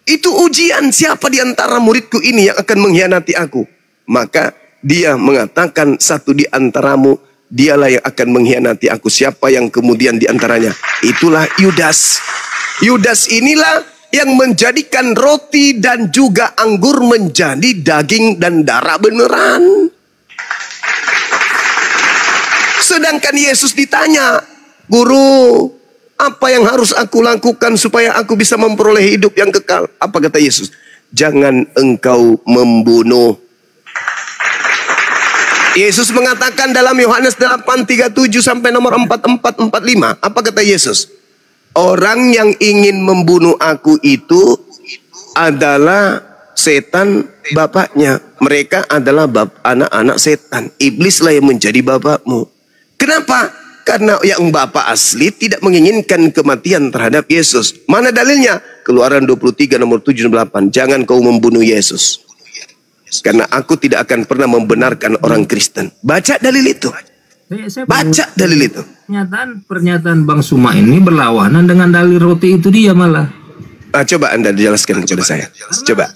Itu ujian, siapa di antara muridku ini yang akan mengkhianati aku? Maka dia mengatakan, satu di antaramu dialah yang akan mengkhianati aku. Siapa yang kemudian di antaranya? Itulah Yudas. Yudas inilah yang menjadikan roti dan juga anggur menjadi daging dan darah beneran. Sedangkan Yesus ditanya, Guru, apa yang harus aku lakukan supaya aku bisa memperoleh hidup yang kekal? Apa kata Yesus? Jangan engkau membunuh. Yesus mengatakan dalam Yohanes 8:37 sampai nomor 44-45. Apa kata Yesus? Orang yang ingin membunuh aku itu adalah setan bapaknya. Mereka adalah anak-anak setan. Iblislah yang menjadi bapakmu. Kenapa? Karena yang bapak asli tidak menginginkan kematian terhadap Yesus. Mana dalilnya? Keluaran 23 nomor 7-8. Jangan kau membunuh Yesus, karena aku tidak akan pernah membenarkan orang Kristen. Baca dalil itu. Baca dalil itu. Pernyataan Bang Suma ini berlawanan dengan dalil roti itu dia malah. Coba Anda jelaskan kepada saya. Coba.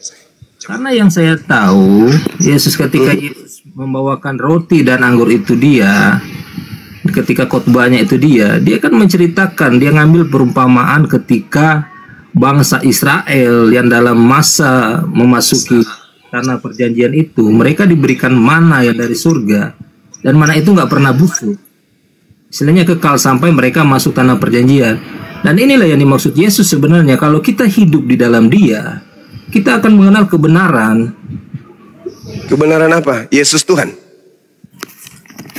Karena yang saya tahu, Yesus ketika Yesus membawakan roti dan anggur itu dia, ketika khotbahnya itu dia kan menceritakan, dia ngambil perumpamaan ketika bangsa Israel yang dalam masa memasuki tanah perjanjian itu, mereka diberikan mana yang dari surga, dan mana itu nggak pernah busuk. Istilahnya kekal sampai mereka masuk tanah perjanjian. Dan inilah yang dimaksud Yesus sebenarnya. Kalau kita hidup di dalam Dia, kita akan mengenal kebenaran. Kebenaran apa? Yesus Tuhan.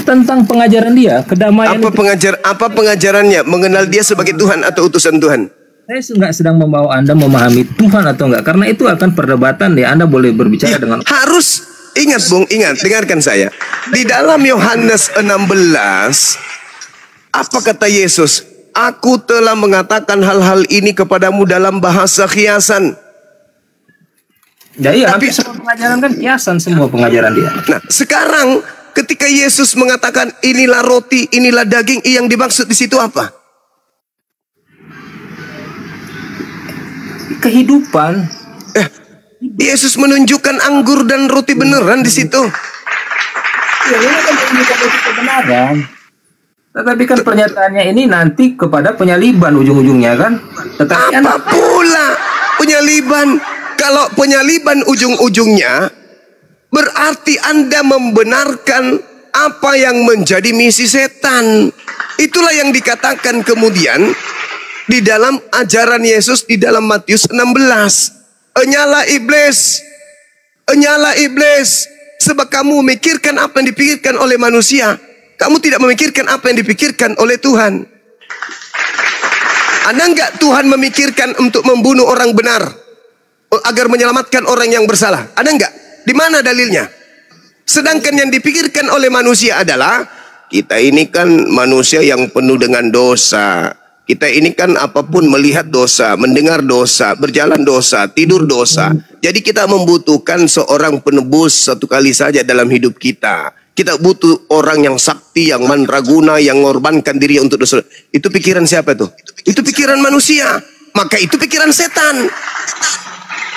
Tentang pengajaran Dia, kedamaian. Apa pengajarannya? Mengenal Dia sebagai Tuhan atau utusan Tuhan? Saya nggak sedang membawa Anda memahami Tuhan atau enggak, karena itu akan perdebatan ya. Anda boleh berbicara dengan harus ingat, Bung, ingat, dengarkan saya. Di dalam Yohanes 16, apa kata Yesus? Aku telah mengatakan hal-hal ini kepadamu dalam bahasa kiasan. Ya, iya, tapi semua pengajaran kan kiasan, semua pengajaran dia. Nah, sekarang ketika Yesus mengatakan inilah roti, inilah daging, yang dimaksud di situ apa? Kehidupan. Yesus menunjukkan anggur dan roti beneran di situ. Ya, ini kan menunjukkan roti kebenaran. Tetapi kan pernyataannya ini nanti kepada penyaliban ujung-ujungnya kan. Tetapi apa pula penyaliban? Kalau penyaliban ujung-ujungnya berarti Anda membenarkan apa yang menjadi misi setan. Itulah yang dikatakan kemudian di dalam ajaran Yesus di dalam Matius 16. Enyala iblis, enyala iblis, sebab kamu memikirkan apa yang dipikirkan oleh manusia. Kamu tidak memikirkan apa yang dipikirkan oleh Tuhan. Ada enggak Tuhan memikirkan untuk membunuh orang benar agar menyelamatkan orang yang bersalah? Ada enggak? Di mana dalilnya? Sedangkan yang dipikirkan oleh manusia adalah kita ini kan manusia yang penuh dengan dosa. Kita ini kan apapun melihat dosa, mendengar dosa, berjalan dosa, tidur dosa. Jadi kita membutuhkan seorang penebus satu kali saja dalam hidup kita. Kita butuh orang yang sakti, yang mandraguna, yang mengorbankan diri untuk dosa. Itu pikiran siapa tuh? Itu pikiran manusia. Maka itu pikiran setan.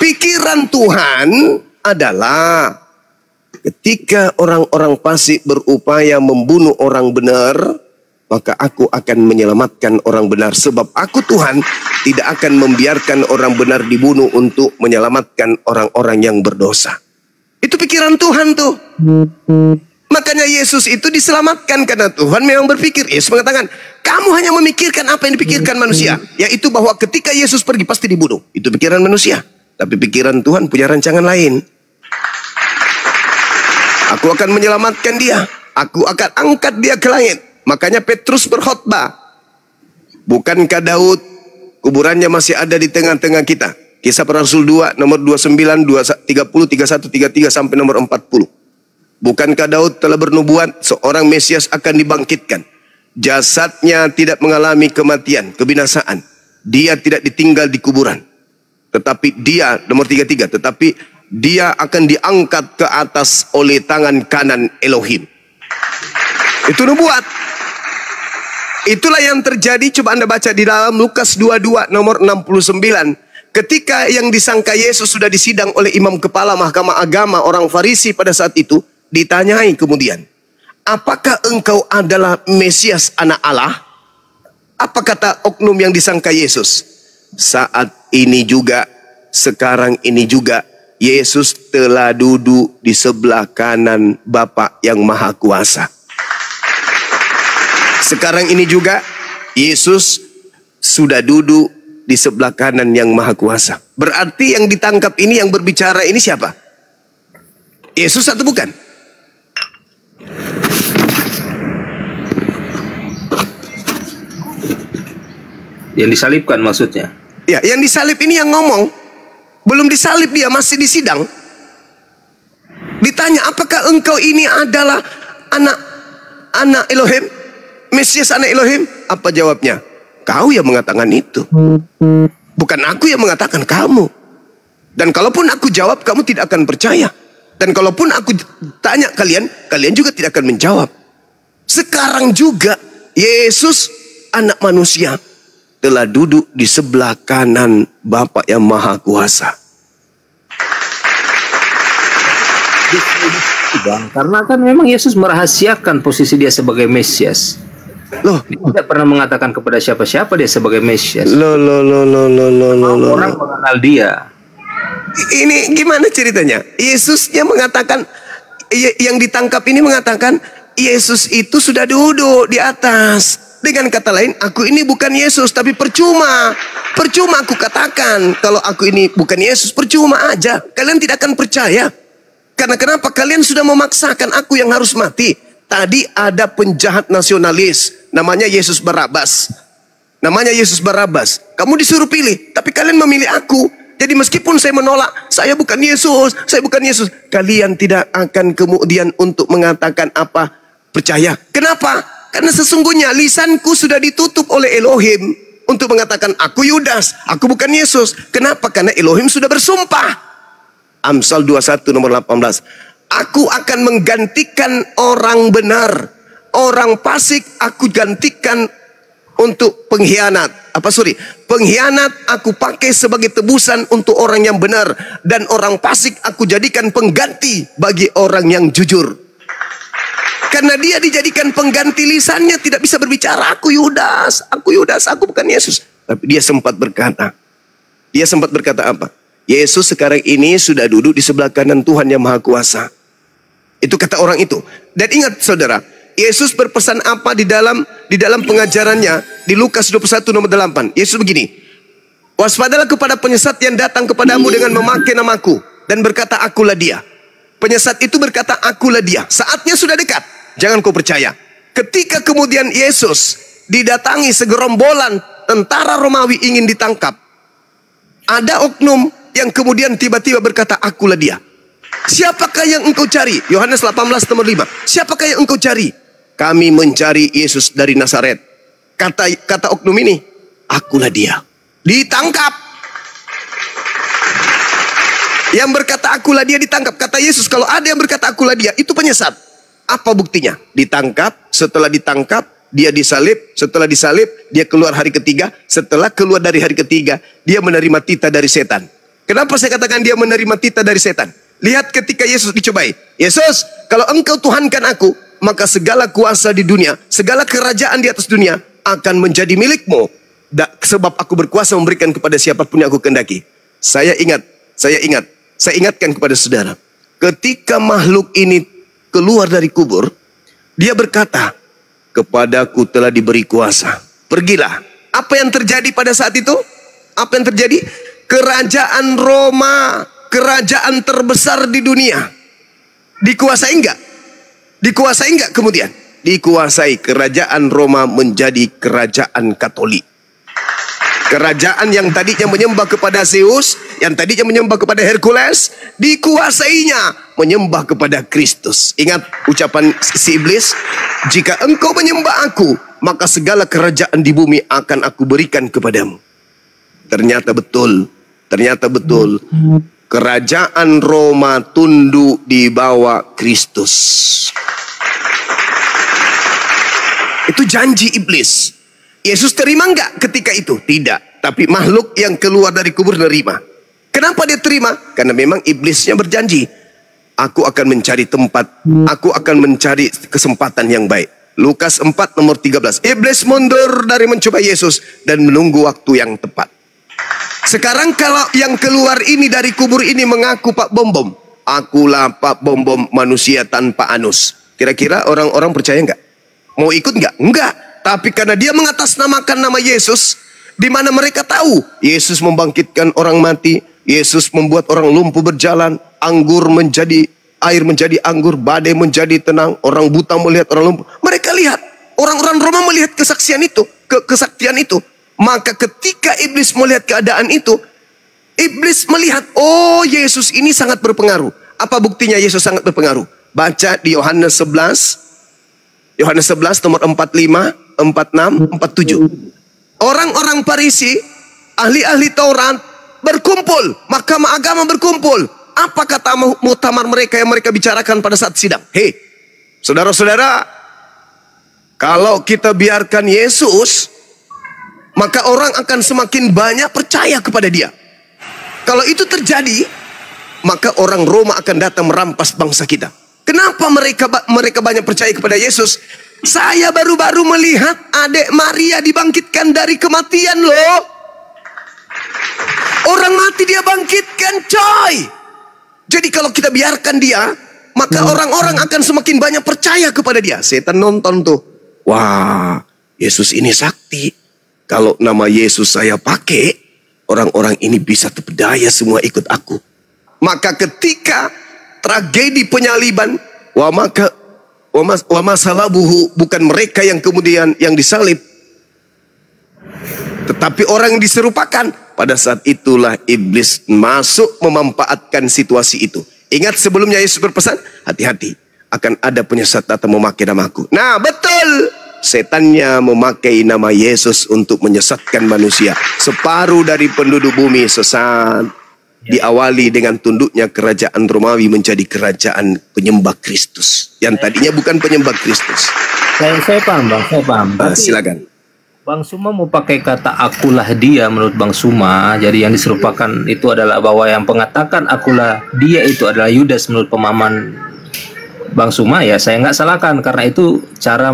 Pikiran Tuhan adalah ketika orang-orang fasik berupaya membunuh orang benar, maka aku akan menyelamatkan orang benar. Sebab aku Tuhan tidak akan membiarkan orang benar dibunuh untuk menyelamatkan orang-orang yang berdosa. Itu pikiran Tuhan tuh. Makanya Yesus itu diselamatkan karena Tuhan memang berpikir. Yesus mengatakan, kamu hanya memikirkan apa yang dipikirkan manusia, yaitu bahwa ketika Yesus pergi pasti dibunuh. Itu pikiran manusia. Tapi pikiran Tuhan punya rancangan lain. Aku akan menyelamatkan dia. Aku akan angkat dia ke langit. Makanya Petrus berkhotbah. Bukankah Daud kuburannya masih ada di tengah-tengah kita. Kisah Para Rasul 2 nomor 29, 30, 31, 33 sampai nomor 40. Bukankah Daud telah bernubuat seorang Mesias akan dibangkitkan? Jasadnya tidak mengalami kematian, kebinasaan. Dia tidak ditinggal di kuburan. Tetapi dia, nomor 33, tetapi dia akan diangkat ke atas oleh tangan kanan Elohim. Itu nubuat. Itulah yang terjadi. Coba Anda baca di dalam Lukas 22 nomor 69. Ketika yang disangka Yesus sudah disidang oleh imam kepala mahkamah agama orang Farisi pada saat itu, ditanyai kemudian, apakah engkau adalah Mesias anak Allah? Apa kata oknum yang disangka Yesus? Saat ini juga, sekarang ini juga, Yesus telah duduk di sebelah kanan Bapa yang Maha Kuasa. Sekarang ini juga Yesus sudah duduk di sebelah kanan yang Maha Kuasa. Berarti yang ditangkap ini, yang berbicara ini siapa? Yesus atau bukan? Yang disalibkan maksudnya? Ya, yang disalib ini yang ngomong. Belum disalib dia, masih disidang. Ditanya, apakah engkau ini adalah anak Elohim? Mesias anak Elohim? Apa jawabnya? Kau yang mengatakan itu. Bukan aku yang mengatakan, kamu. Dan kalaupun aku jawab, kamu tidak akan percaya. Dan kalaupun aku tanya kalian, kalian juga tidak akan menjawab. Sekarang juga Yesus anak manusia telah duduk di sebelah kanan Bapa yang Maha Kuasa. Bang, karena kan memang Yesus merahasiakan posisi dia sebagai Mesias. Loh, Dia tidak pernah mengatakan kepada siapa-siapa dia sebagai Mesias. Orang mengenal dia. Ini gimana ceritanya? Yesusnya mengatakan, yang ditangkap ini mengatakan, Yesus itu sudah duduk di atas. Dengan kata lain, aku ini bukan Yesus, tapi percuma. Percuma aku katakan, kalau aku ini bukan Yesus, percuma aja. Kalian tidak akan percaya. Karena kenapa? Kalian sudah memaksakan aku yang harus mati. Tadi ada penjahat nasionalis, namanya Yesus Barabas. Namanya Yesus Barabas. Kamu disuruh pilih, tapi kalian memilih aku. Jadi meskipun saya menolak, saya bukan Yesus, saya bukan Yesus, kalian tidak akan kemudian untuk mengatakan apa? Percaya. Kenapa? Karena sesungguhnya lisanku sudah ditutup oleh Elohim untuk mengatakan aku Yudas, aku bukan Yesus. Kenapa? Karena Elohim sudah bersumpah. Amsal 21 nomor 18. Aku akan menggantikan orang benar, orang fasik aku gantikan untuk pengkhianat. Pengkhianat aku pakai sebagai tebusan untuk orang yang benar, dan orang fasik aku jadikan pengganti bagi orang yang jujur. Karena dia dijadikan pengganti, lisannya tidak bisa berbicara, aku Yudas, aku bukan Yesus. Tapi dia sempat berkata apa? Yesus sekarang ini sudah duduk di sebelah kanan Tuhan yang Maha Kuasa. Itu kata orang itu. Dan ingat saudara, Yesus berpesan apa di dalam pengajarannya di Lukas 21 nomor 8. Yesus begini, waspadalah kepada penyesat yang datang kepadamu dengan memakai namaku dan berkata akulah dia. Penyesat itu berkata akulah dia. Saatnya sudah dekat, jangan kau percaya. Ketika kemudian Yesus didatangi segerombolan tentara Romawi ingin ditangkap, ada oknum yang kemudian tiba-tiba berkata akulah dia. Siapakah yang engkau cari? Yohanes 18 nomor 5. Siapakah yang engkau cari? Kami mencari Yesus dari Nazaret. Kata oknum ini, akulah dia. Ditangkap. Yang berkata akulah dia ditangkap. Kata Yesus, kalau ada yang berkata akulah dia, itu penyesat. Apa buktinya? Ditangkap, setelah ditangkap, dia disalib, setelah disalib, dia keluar hari ketiga, setelah keluar dari hari ketiga, dia menerima titah dari setan. Kenapa saya katakan dia menerima titah dari setan? Lihat ketika Yesus dicobai. Yesus, kalau engkau Tuhankan aku, maka segala kuasa di dunia, segala kerajaan di atas dunia akan menjadi milikmu. Sebab aku berkuasa memberikan kepada siapapun yang aku kehendaki. Saya ingatkan kepada saudara. Ketika makhluk ini keluar dari kubur, dia berkata, kepadaku telah diberi kuasa. Pergilah. Apa yang terjadi pada saat itu? Apa yang terjadi? Kerajaan Roma, kerajaan terbesar di dunia, dikuasai enggak? Dikuasai enggak kemudian? Dikuasai. Kerajaan Roma menjadi kerajaan Katolik. Kerajaan yang tadinya menyembah kepada Zeus, yang tadinya menyembah kepada Hercules, dikuasainya menyembah kepada Kristus. Ingat ucapan si iblis, jika engkau menyembah aku, maka segala kerajaan di bumi akan aku berikan kepadamu. Ternyata betul. Kerajaan Roma tunduk di bawah Kristus. Itu janji iblis. Yesus terima enggak ketika itu? Tidak. Tapi makhluk yang keluar dari kubur nerima. Kenapa dia terima? Karena memang iblisnya berjanji, aku akan mencari tempat, aku akan mencari kesempatan yang baik. Lukas 4 nomor 13. Iblis mundur dari mencoba Yesus dan menunggu waktu yang tepat. Sekarang kalau yang keluar ini dari kubur ini mengaku Pak Bom Bom, akulah Pak Bom Bom, manusia tanpa anus. Kira-kira orang-orang percaya enggak? Mau ikut enggak? Enggak. Tapi karena dia mengatasnamakan nama Yesus, di mana mereka tahu Yesus membangkitkan orang mati, Yesus membuat orang lumpuh berjalan, air menjadi anggur, badai menjadi tenang, orang buta melihat orang lumpuh. Mereka lihat, orang-orang Roma melihat kesaktian itu. Maka ketika iblis melihat keadaan itu, iblis melihat, oh Yesus ini sangat berpengaruh. Apa buktinya Yesus sangat berpengaruh? Baca di Yohanes 11 nomor 45, 46, 47. Orang-orang Farisi, ahli-ahli Taurat berkumpul, mahkamah agama berkumpul. Apa kata muktamar mereka yang mereka bicarakan pada saat sidang? Hei, saudara-saudara, kalau kita biarkan Yesus, maka orang akan semakin banyak percaya kepada dia. Kalau itu terjadi, maka orang Roma akan datang merampas bangsa kita. Kenapa mereka banyak percaya kepada Yesus? Saya baru-baru melihat adik Maria dibangkitkan dari kematian loh. Orang mati dia bangkitkan, coy. Jadi kalau kita biarkan dia, maka orang-orang akan semakin banyak percaya kepada dia. Setan nonton tuh. Wah, Yesus ini sakti. Kalau nama Yesus saya pakai, orang-orang ini bisa terpedaya semua ikut aku. Maka ketika tragedi penyaliban, wa masalabuhu, bukan mereka yang kemudian yang disalib, tetapi orang yang diserupakan. Pada saat itulah iblis masuk memanfaatkan situasi itu. Ingat sebelumnya Yesus berpesan, hati-hati, akan ada penyesat datang memakai namaku. Nah betul, setannya memakai nama Yesus untuk menyesatkan manusia. Separuh dari penduduk bumi sesat. Diawali dengan tunduknya kerajaan Romawi menjadi kerajaan penyembah Kristus. Yang tadinya bukan penyembah Kristus. Saya paham Bang, saya paham. Silakan. Bang Suma mau pakai kata akulah dia menurut Bang Suma. Jadi yang diserupakan itu adalah bahwa yang mengatakan akulah dia itu adalah Yudas menurut pemahaman Bang Suma. Ya saya nggak salahkan, karena itu cara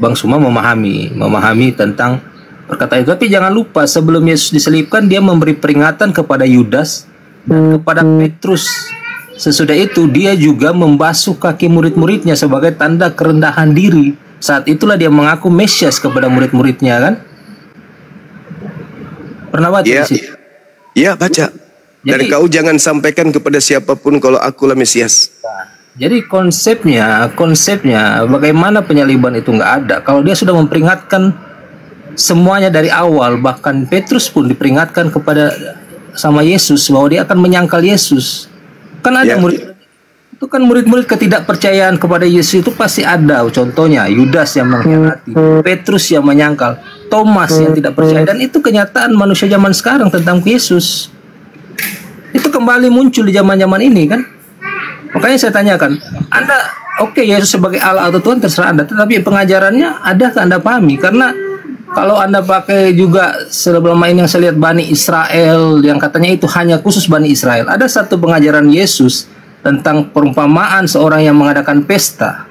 Bang Suma memahami tentang perkataan itu. Tapi jangan lupa sebelum Yesus diselibkan, dia memberi peringatan kepada Yudas dan kepada Petrus. Sesudah itu dia juga membasuh kaki murid-muridnya sebagai tanda kerendahan diri. Saat itulah dia mengaku Mesias kepada murid-muridnya, kan? Pernah baca di situ? Ya, baca. Dan kau jangan sampaikan kepada siapapun kalau akulah Mesias. Jadi konsepnya bagaimana penyaliban itu nggak ada. Kalau dia sudah memperingatkan semuanya dari awal, bahkan Petrus pun diperingatkan kepada sama Yesus bahwa dia akan menyangkal Yesus. Kan ada murid itu, kan murid-murid ketidakpercayaan kepada Yesus itu pasti ada. Contohnya Yudas yang mengkhianati, Petrus yang menyangkal, Thomas yang tidak percaya, dan itu kenyataan manusia zaman sekarang tentang Yesus. Itu kembali muncul di zaman-zaman ini, kan? Makanya saya tanyakan, Anda oke, Yesus sebagai Allah atau Tuhan terserah Anda, tetapi pengajarannya adakah Anda pahami? Karena kalau Anda pakai juga selama ini yang saya lihat Bani Israel, yang katanya itu hanya khusus Bani Israel. Ada satu pengajaran Yesus tentang perumpamaan seorang yang mengadakan pesta,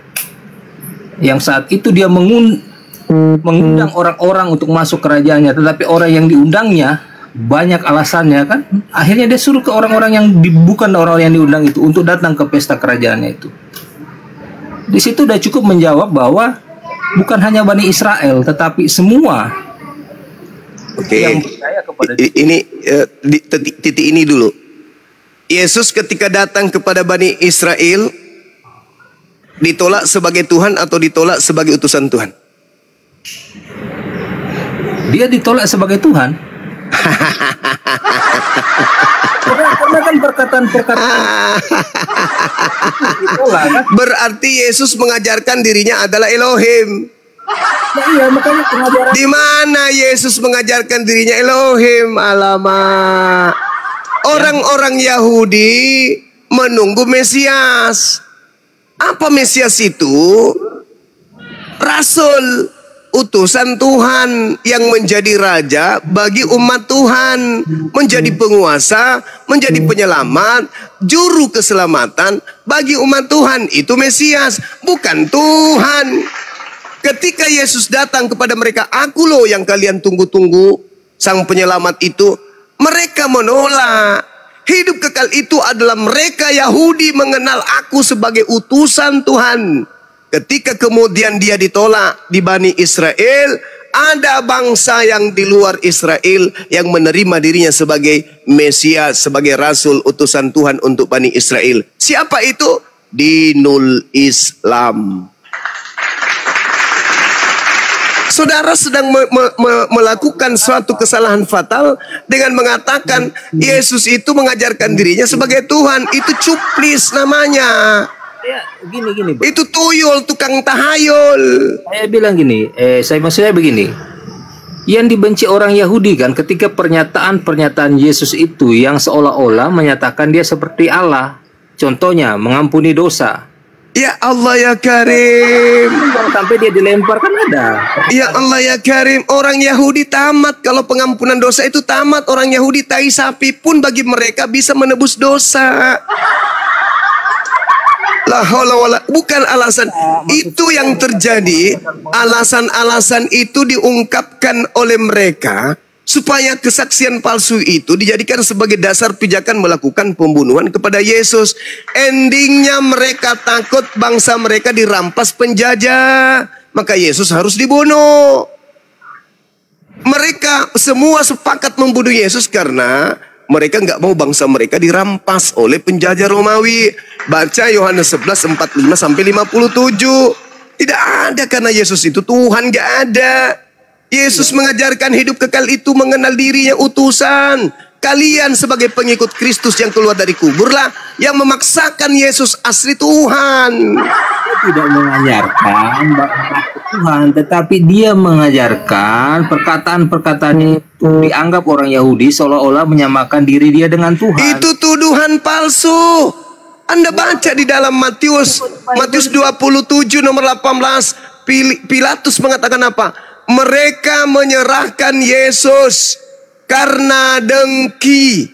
yang saat itu dia mengundang orang-orang untuk masuk kerajaannya, tetapi orang yang diundangnya banyak alasannya, kan? Akhirnya dia suruh ke orang-orang yang bukan orang-orang yang diundang itu untuk datang ke pesta kerajaannya itu. Di situ udah cukup menjawab bahwa bukan hanya Bani Israel, tetapi semua yang percaya kepada ini titik ini dulu. Yesus ketika datang kepada Bani Israel ditolak sebagai Tuhan atau ditolak sebagai utusan Tuhan? Dia ditolak sebagai Tuhan. Karena kan perkataan-perkataan ditolak, kan? Berarti Yesus mengajarkan dirinya adalah Elohim. Nah, iya, makanya pengajaran Di mana Yesus mengajarkan dirinya Elohim? Alamak. Orang-orang Yahudi menunggu Mesias. Apa Mesias itu? Rasul, utusan Tuhan yang menjadi raja bagi umat Tuhan, menjadi penguasa, menjadi penyelamat, juru keselamatan bagi umat Tuhan. Itu Mesias, bukan Tuhan. Ketika Yesus datang kepada mereka, aku loh yang kalian tunggu-tunggu, sang penyelamat itu, mereka menolak. Hidup kekal itu adalah mereka Yahudi mengenal aku sebagai utusan Tuhan. Ketika kemudian dia ditolak di Bani Israel, ada bangsa yang di luar Israel yang menerima dirinya sebagai Mesias, sebagai Rasul utusan Tuhan untuk Bani Israel. Siapa itu? Dinul Islam. Saudara sedang melakukan suatu kesalahan fatal dengan mengatakan Yesus itu mengajarkan dirinya sebagai Tuhan. Itu cuplis namanya. ya, gini, Bang. Itu tuyul, tukang tahayul. Saya bilang gini, maksudnya begini. Yang dibenci orang Yahudi kan ketika pernyataan Yesus itu yang seolah-olah menyatakan dia seperti Allah. Contohnya mengampuni dosa. Ya Allah ya Karim. Sampai dia dilempar kan ada. Ya Allah ya Karim. Orang Yahudi tamat. Kalau pengampunan dosa itu tamat. Orang Yahudi tai sapi pun bagi mereka bisa menebus dosa. La haula wala. Bukan alasan. Itu yang terjadi. Alasan-alasan itu diungkapkan oleh mereka supaya kesaksian palsu itu dijadikan sebagai dasar pijakan melakukan pembunuhan kepada Yesus. Endingnya mereka takut bangsa mereka dirampas penjajah, maka Yesus harus dibunuh. Mereka semua sepakat membunuh Yesus karena mereka nggak mau bangsa mereka dirampas oleh penjajah Romawi. Baca Yohanes 11, 45 sampai 57. Tidak ada karena Yesus itu Tuhan, nggak ada. Yesus mengajarkan hidup kekal itu mengenal dirinya utusan. Kalian sebagai pengikut Kristus yang keluar dari kuburlah yang memaksakan Yesus asli Tuhan. Dia tidak mengajarkan Tuhan, tetapi dia mengajarkan perkataan-perkataan itu dianggap orang Yahudi seolah-olah menyamakan diri dia dengan Tuhan. Itu tuduhan palsu. Anda baca di dalam Matius 27 nomor 18. Pilatus mengatakan apa? Mereka menyerahkan Yesus karena dengki.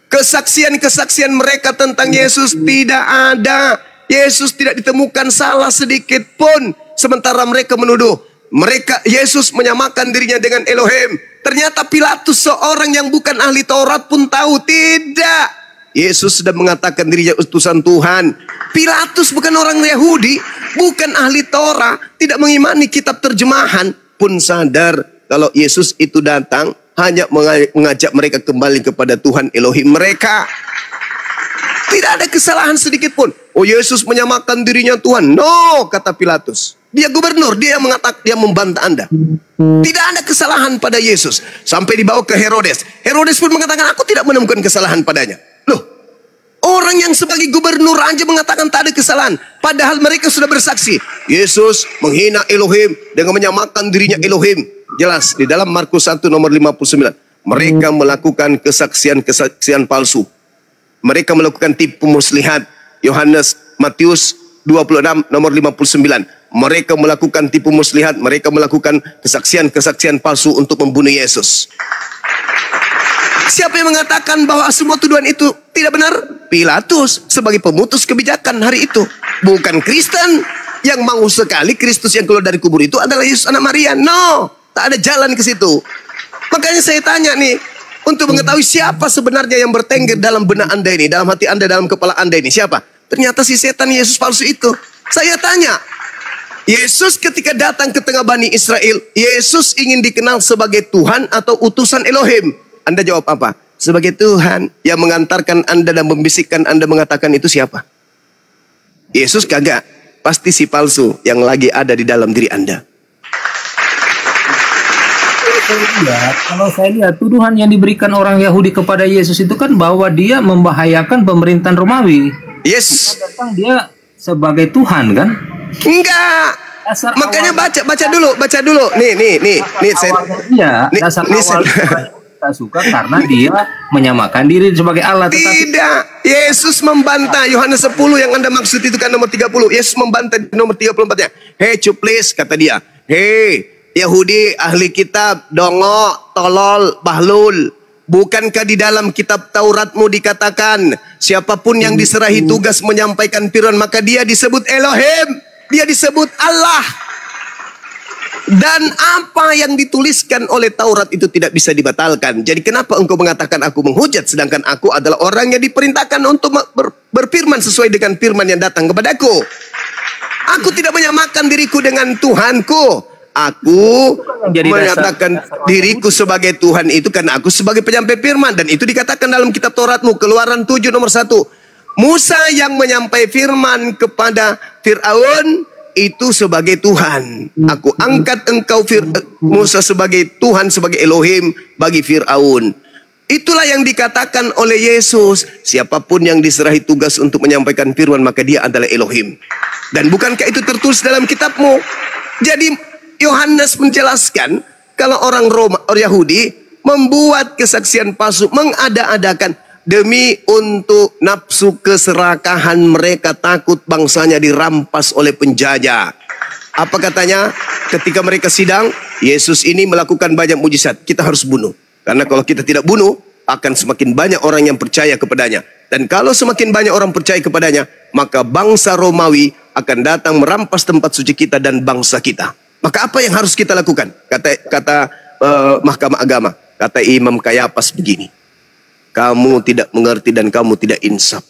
Kesaksian-kesaksian mereka tentang Yesus tidak ada. Yesus tidak ditemukan salah sedikit pun. Sementara mereka menuduh Yesus menyamakan dirinya dengan Elohim. Ternyata Pilatus seorang yang bukan ahli Taurat pun tahu. Tidak. Yesus sudah mengatakan dirinya utusan Tuhan. Pilatus bukan orang Yahudi, bukan ahli Taurat, tidak mengimani kitab terjemahan, pun sadar kalau Yesus itu datang hanya mengajak mereka kembali kepada Tuhan Elohim mereka. Tidak ada kesalahan sedikit pun. Oh, Yesus menyamakan dirinya Tuhan. No, kata Pilatus. Dia gubernur, dia yang mengatakan, dia membantah Anda. Tidak ada kesalahan pada Yesus. Sampai dibawa ke Herodes. Herodes pun mengatakan, aku tidak menemukan kesalahan padanya. Loh, orang yang sebagai gubernur aja mengatakan tak ada kesalahan. Padahal mereka sudah bersaksi. Yesus menghina Elohim dengan menyamakan dirinya Elohim. Jelas di dalam Markus 1 nomor 59. Mereka melakukan kesaksian palsu. Mereka melakukan tipu muslihat. Matius 26 nomor 59. Mereka melakukan tipu muslihat. Mereka melakukan kesaksian palsu untuk membunuh Yesus. Siapa yang mengatakan bahwa semua tuduhan itu tidak benar? Pilatus sebagai pemutus kebijakan hari itu. Bukan Kristen yang mau sekali Kristus yang keluar dari kubur itu adalah Yesus anak Maria. No, tak ada jalan ke situ. Makanya saya tanya nih, untuk mengetahui siapa sebenarnya yang bertengger dalam benak Anda ini, dalam hati Anda, dalam kepala Anda ini, siapa? Ternyata si setan Yesus palsu itu. Saya tanya, Yesus ketika datang ke tengah Bani Israel, Yesus ingin dikenal sebagai Tuhan atau utusan Elohim? Anda jawab apa? Sebagai Tuhan. Yang mengantarkan Anda dan membisikkan Anda mengatakan itu siapa? Yesus kagak. Pasti si palsu yang lagi ada di dalam diri Anda. kalau saya lihat tuduhan yang diberikan orang Yahudi kepada Yesus itu kan bahwa dia membahayakan pemerintahan Romawi. Yes. Datang dia sebagai Tuhan kan? Enggak. Makanya baca dulu. Nih saya. Iya, dasar awal kita suka karena dia menyamakan diri sebagai Allah. Tidak. Yesus membantah Yohanes 10 yang Anda maksud itu kan nomor 30. Yesus membantah di nomor 34-nya. Hey cuplis, kata dia. Hey Yahudi, ahli kitab, dongo, tolol, bahlul. Bukankah di dalam kitab Tauratmu dikatakan siapapun yang diserahi tugas menyampaikan firman maka dia disebut Elohim, dia disebut Allah. Dan apa yang dituliskan oleh Taurat itu tidak bisa dibatalkan. Jadi kenapa engkau mengatakan aku menghujat sedangkan aku adalah orang yang diperintahkan untuk berfirman sesuai dengan firman yang datang kepadaku. Aku tidak menyamakan diriku dengan Tuhanku. Aku menyatakan diriku sebagai Tuhan itu karena aku sebagai penyampai firman. Dan itu dikatakan dalam kitab Tauratmu, Keluaran 7 nomor 1. Musa yang menyampai firman kepada Fir'aun itu sebagai Tuhan. Aku angkat engkau Musa sebagai Tuhan, sebagai Elohim bagi Fir'aun. Itulah yang dikatakan oleh Yesus. Siapapun yang diserahi tugas untuk menyampaikan firman maka dia adalah Elohim. Dan bukankah itu tertulis dalam kitabmu? Jadi Yohanes menjelaskan kalau orang Yahudi membuat kesaksian palsu, mengada-adakan demi untuk nafsu keserakahan mereka, takut bangsanya dirampas oleh penjajah. Apa katanya? Ketika mereka sidang, Yesus ini melakukan banyak mujizat, kita harus bunuh. Karena kalau kita tidak bunuh, akan semakin banyak orang yang percaya kepadanya. Dan kalau semakin banyak orang percaya kepadanya, maka bangsa Romawi akan datang merampas tempat suci kita dan bangsa kita. Maka apa yang harus kita lakukan? Kata Mahkamah Agama, kata Imam Kayapas begini. Kamu tidak mengerti dan kamu tidak insaf.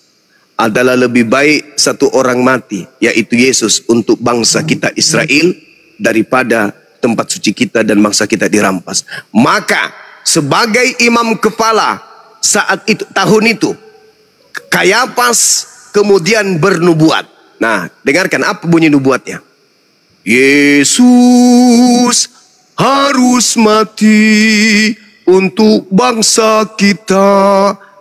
Adalah lebih baik satu orang mati, yaitu Yesus untuk bangsa kita Israel, daripada tempat suci kita dan bangsa kita dirampas. Maka sebagai imam kepala saat itu, tahun itu, Kayapas kemudian bernubuat. Nah, dengarkan apa bunyi nubuatnya. Yesus harus mati untuk bangsa kita,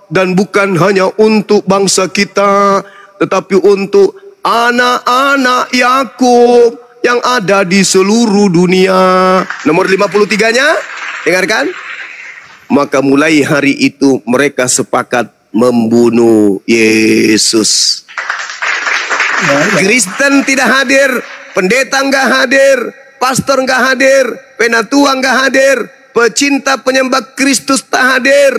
dan bukan hanya untuk bangsa kita, tetapi untuk anak-anak Yakub yang ada di seluruh dunia. Nomor 53-nya, dengarkan. Maka mulai hari itu mereka sepakat membunuh Yesus. Kristen tidak hadir, pendeta enggak hadir, pastor enggak hadir, penatua enggak hadir, pecinta penyembah Kristus tak hadir.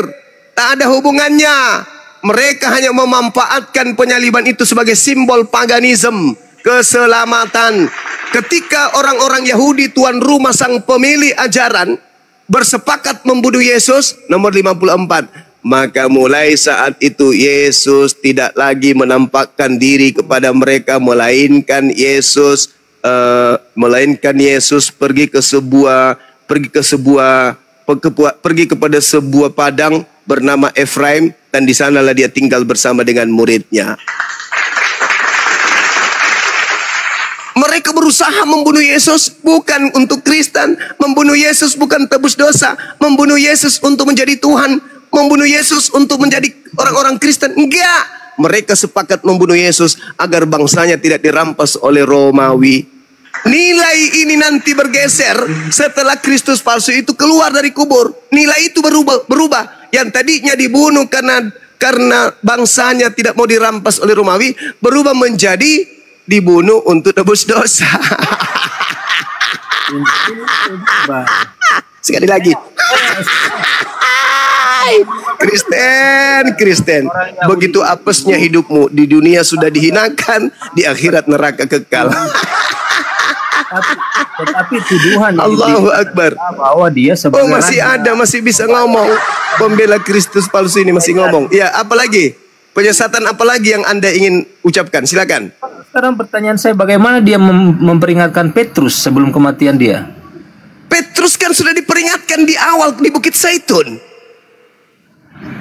Tak ada hubungannya. Mereka hanya memanfaatkan penyaliban itu sebagai simbol paganisme, keselamatan. Ketika orang-orang Yahudi tuan rumah sang pemilik ajaran bersepakat membunuh Yesus, nomor 54. Maka mulai saat itu Yesus tidak lagi menampakkan diri kepada mereka, melainkan Yesus pergi kepada sebuah padang bernama Efraim, dan di sanalah dia tinggal bersama dengan muridnya. Mereka berusaha membunuh Yesus bukan untuk Kristen, membunuh Yesus bukan tebus dosa, membunuh Yesus untuk menjadi Tuhan, membunuh Yesus untuk menjadi orang-orang Kristen. Enggak, mereka sepakat membunuh Yesus agar bangsanya tidak dirampas oleh Romawi. Nilai ini nanti bergeser setelah Kristus palsu itu keluar dari kubur. Nilai itu berubah. Yang tadinya dibunuh karena bangsanya tidak mau dirampas oleh Romawi, berubah menjadi dibunuh untuk tebus dosa. Sekali lagi. Kristen, begitu apesnya hidupmu, di dunia sudah dihinakan, di akhirat neraka kekal. Tetapi tuduhan Allahu Akbar bahwa dia sebagai masih ada, masih bisa ngomong. Pembela Kristus palsu ini masih ngomong. Ya, apalagi penyesatan apalagi yang Anda ingin ucapkan? Silakan. Sekarang pertanyaan saya, bagaimana dia memperingatkan Petrus sebelum kematian dia? Petrus kan sudah diperingatkan di awal di Bukit Zaitun.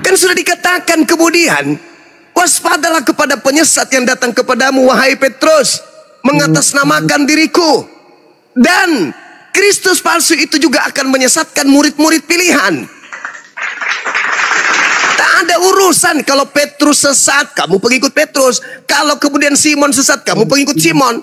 Kan sudah dikatakan kemudian, waspadalah kepada penyesat yang datang kepadamu, wahai Petrus, mengatasnamakan diriku. Dan Kristus palsu itu juga akan menyesatkan murid-murid pilihan. Tak ada urusan kalau Petrus sesat, kamu pengikut Petrus. Kalau kemudian Simon sesat, kamu pengikut Simon.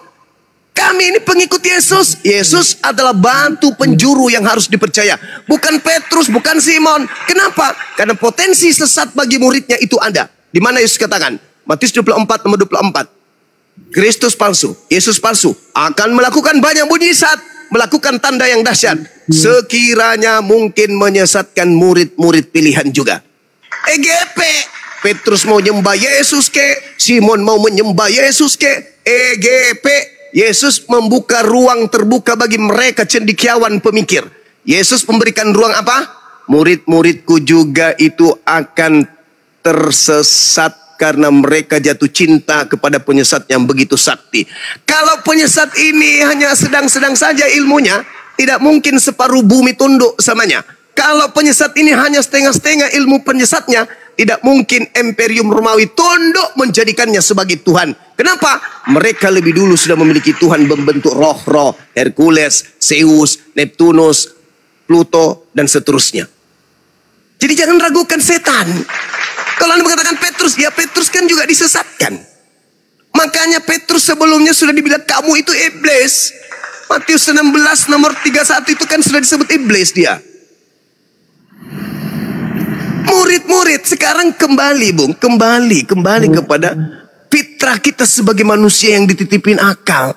Kami ini pengikut Yesus. Yesus adalah batu penjuru yang harus dipercaya. Bukan Petrus, bukan Simon. Kenapa? Karena potensi sesat bagi muridnya itu ada. Di mana Yesus katakan? Matius 24 nomor 24. Kristus palsu, Yesus palsu akan melakukan banyak mujizat, melakukan tanda yang dahsyat. Sekiranya mungkin menyesatkan murid-murid pilihan juga. EGP, Petrus mau menyembah Yesus ke, Simon mau menyembah Yesus ke, EGP, Yesus membuka ruang terbuka bagi mereka cendekiawan pemikir. Yesus memberikan ruang apa? Murid-muridku juga itu akan tersesat karena mereka jatuh cinta kepada penyesat yang begitu sakti. Kalau penyesat ini hanya sedang-sedang saja ilmunya, tidak mungkin separuh bumi tunduk samanya. Kalau penyesat ini hanya setengah-setengah ilmu penyesatnya, tidak mungkin Imperium Romawi tunduk menjadikannya sebagai Tuhan. Kenapa? Mereka lebih dulu sudah memiliki Tuhan membentuk roh-roh, Hercules, Zeus, Neptunus, Pluto, dan seterusnya. Jadi jangan ragukan setan. Kalau Anda mengatakan Petrus, ya Petrus kan juga disesatkan. Makanya Petrus sebelumnya sudah dibilang kamu itu iblis. Matius 16 nomor 31 itu kan sudah disebut iblis dia. Murid-murid sekarang kembali, Bung, kembali kepada fitrah kita sebagai manusia yang dititipin akal.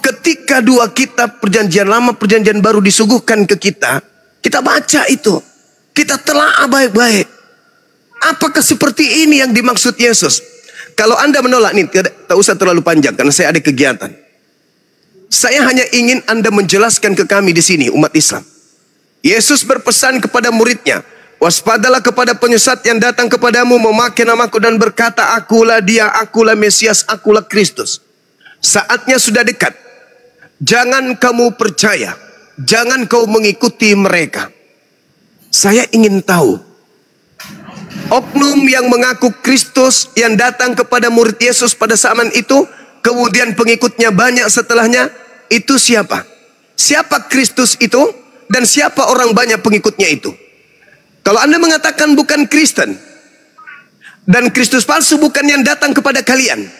Ketika dua kitab perjanjian lama, perjanjian baru disuguhkan ke kita, kita baca itu, kita telah baik-baik. Apakah seperti ini yang dimaksud Yesus? Kalau Anda menolak nih, tak usah terlalu panjang karena saya ada kegiatan. Saya hanya ingin Anda menjelaskan ke kami di sini umat Islam. Yesus berpesan kepada muridnya, waspadalah kepada penyesat yang datang kepadamu memakai namaku dan berkata, akulah dia, akulah Mesias, akulah Kristus. Saatnya sudah dekat. Jangan kamu percaya, jangan kau mengikuti mereka. Saya ingin tahu, oknum yang mengaku Kristus yang datang kepada murid Yesus pada zaman itu, kemudian pengikutnya banyak setelahnya, itu siapa? Siapa Kristus itu? Dan siapa orang banyak pengikutnya itu? Kalau Anda mengatakan bukan Kristen, dan Kristus palsu bukan yang datang kepada kalian,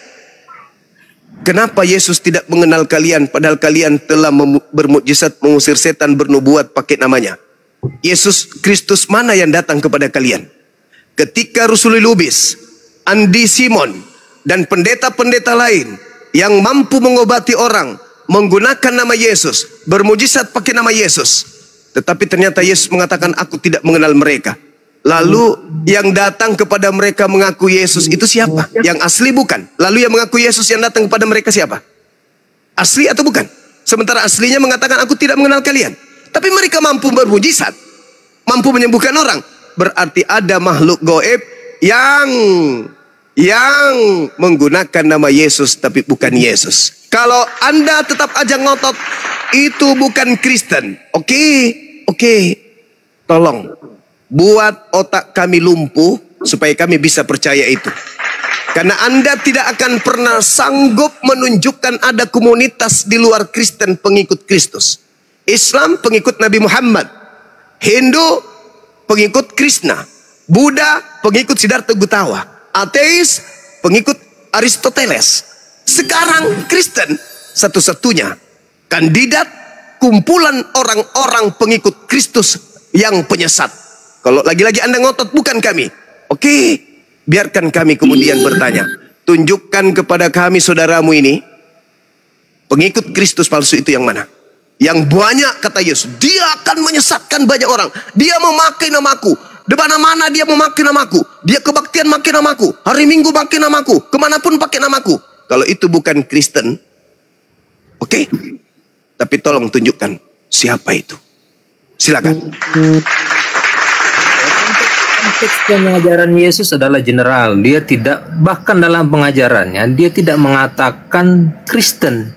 kenapa Yesus tidak mengenal kalian padahal kalian telah bermukjizat, mengusir setan, bernubuat pakai namanya? Yesus Kristus mana yang datang kepada kalian? Ketika Rusuli Lubis, Andi Simon, dan pendeta-pendeta lain yang mampu mengobati orang menggunakan nama Yesus, bermujizat pakai nama Yesus, tetapi ternyata Yesus mengatakan aku tidak mengenal mereka. Lalu yang datang kepada mereka mengaku Yesus itu siapa? Yang asli bukan. Lalu yang mengaku Yesus yang datang kepada mereka siapa? Asli atau bukan? Sementara aslinya mengatakan aku tidak mengenal kalian. Tapi mereka mampu bermujizat, mampu menyembuhkan orang. Berarti ada makhluk gaib yang menggunakan nama Yesus tapi bukan Yesus. Kalau Anda tetap aja ngotot itu bukan Kristen, oke, tolong buat otak kami lumpuh supaya kami bisa percaya itu. Karena Anda tidak akan pernah sanggup menunjukkan ada komunitas di luar Kristen pengikut Kristus. Islam pengikut Nabi Muhammad, Hindu pengikut Krishna, Buddha pengikut Siddhartha Gautama, ateis pengikut Aristoteles. Sekarang Kristen satu-satunya kandidat kumpulan orang-orang pengikut Kristus yang penyesat. Kalau lagi-lagi Anda ngotot bukan kami, oke, biarkan kami kemudian bertanya. Tunjukkan kepada kami saudaramu ini, pengikut Kristus palsu itu yang mana? Yang banyak kata Yesus, dia akan menyesatkan banyak orang. Dia memakai namaku. Di mana-mana dia memakai namaku. Dia kebaktian pakai namaku. Hari Minggu pakai namaku. Kemanapun pakai namaku. Kalau itu bukan Kristen, oke. Tapi tolong tunjukkan siapa itu. Silakan. Konteks pengajaran Yesus adalah general. Dia tidak, bahkan dalam pengajarannya, dia tidak mengatakan Kristen.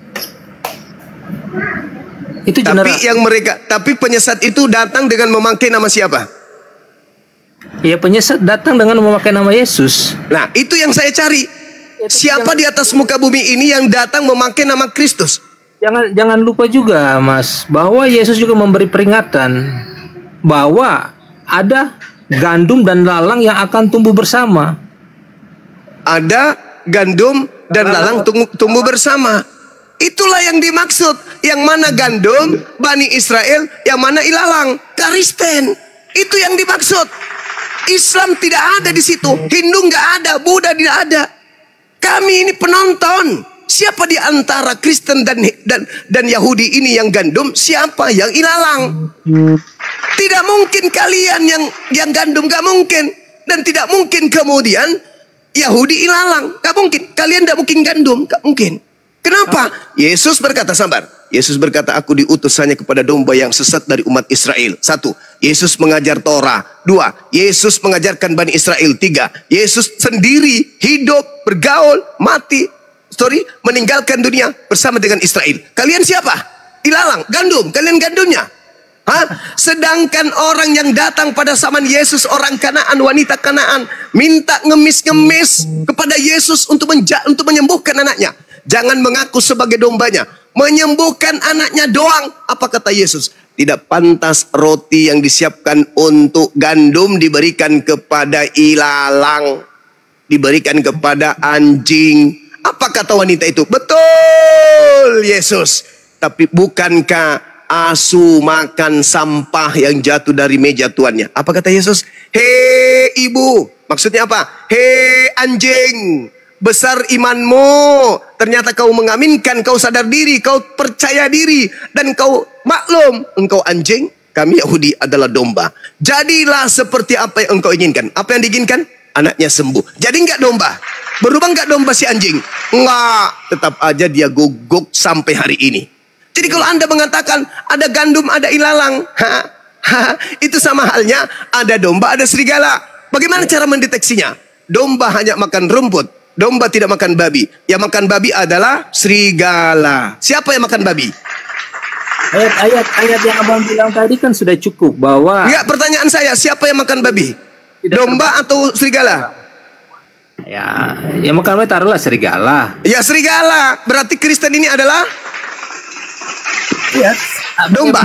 Itu tapi penyesat itu datang dengan memakai nama siapa? Ya, penyesat datang dengan memakai nama Yesus. Nah, itu yang saya cari. Siapa di atas muka bumi ini yang datang memakai nama Kristus? jangan lupa juga, Mas, bahwa Yesus juga memberi peringatan bahwa ada gandum dan lalang yang akan tumbuh bersama. Ada gandum dan lalang tumbuh bersama. Itulah yang dimaksud. Yang mana gandum, Bani Israel, yang mana ilalang, Kristen. Itu yang dimaksud. Islam tidak ada di situ, Hindu nggak ada, Buddha tidak ada. Kami ini penonton. Siapa di antara Kristen dan Yahudi ini yang gandum? Siapa yang ilalang? Tidak mungkin kalian yang gandum, nggak mungkin. Dan tidak mungkin kemudian Yahudi ilalang, nggak mungkin. Kalian nggak mungkin gandum, nggak mungkin. Kenapa? Yesus berkata, sabar. Yesus berkata, aku diutus hanya kepada domba yang sesat dari umat Israel. 1. Yesus mengajar Torah. 2. Yesus mengajarkan Bani Israel. 3. Yesus sendiri hidup, bergaul, mati, meninggalkan dunia bersama dengan Israel. Kalian siapa? Ilalang, gandum. Kalian gandumnya. Sedangkan orang yang datang pada zaman Yesus, orang Kanaan, wanita Kanaan, minta ngemis-ngemis kepada Yesus untuk menyembuhkan anaknya. Jangan mengaku sebagai dombanya, menyembuhkan anaknya doang. Apa kata Yesus? Tidak pantas roti yang disiapkan untuk gandum diberikan kepada ilalang, diberikan kepada anjing. Apa kata wanita itu? Betul, Yesus. Tapi bukankah asu makan sampah yang jatuh dari meja tuannya? Apa kata Yesus? Hei ibu, maksudnya apa? Hei anjing, besar imanmu. Ternyata kau mengaminkan, kau sadar diri, kau percaya diri, dan kau maklum, engkau anjing, kami Yahudi adalah domba. Jadilah seperti apa yang engkau inginkan. Apa yang diinginkan? Anaknya sembuh. Jadi enggak domba. Berubah enggak domba si anjing? Enggak. Tetap aja dia guguk sampai hari ini. Jadi kalau Anda mengatakan ada gandum, ada ilalang, itu sama halnya ada domba, ada serigala. Bagaimana cara mendeteksinya? Domba hanya makan rumput. Domba tidak makan babi. Yang makan babi adalah serigala. Siapa yang makan babi? Ayat yang abang bilang tadi kan sudah cukup bahwa. Enggak, pertanyaan saya, siapa yang makan babi? Domba atau serigala? Ya, yang makan babi taruhlah serigala. Ya serigala. Berarti Kristen ini adalah ya, domba.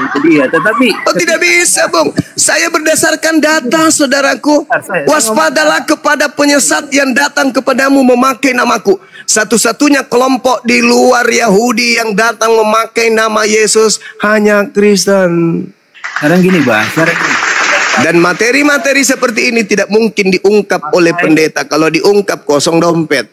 Itu dia. Tetapi tidak bisa, Bung. Saya berdasarkan data, saudaraku. Waspadalah kepada penyesat yang datang kepadamu memakai namaku. Satu-satunya kelompok di luar Yahudi yang datang memakai nama Yesus hanya Kristen. Sekarang gini, Bang. Dan materi-materi seperti ini tidak mungkin diungkap oleh pendeta. Kalau diungkap kosong dompet.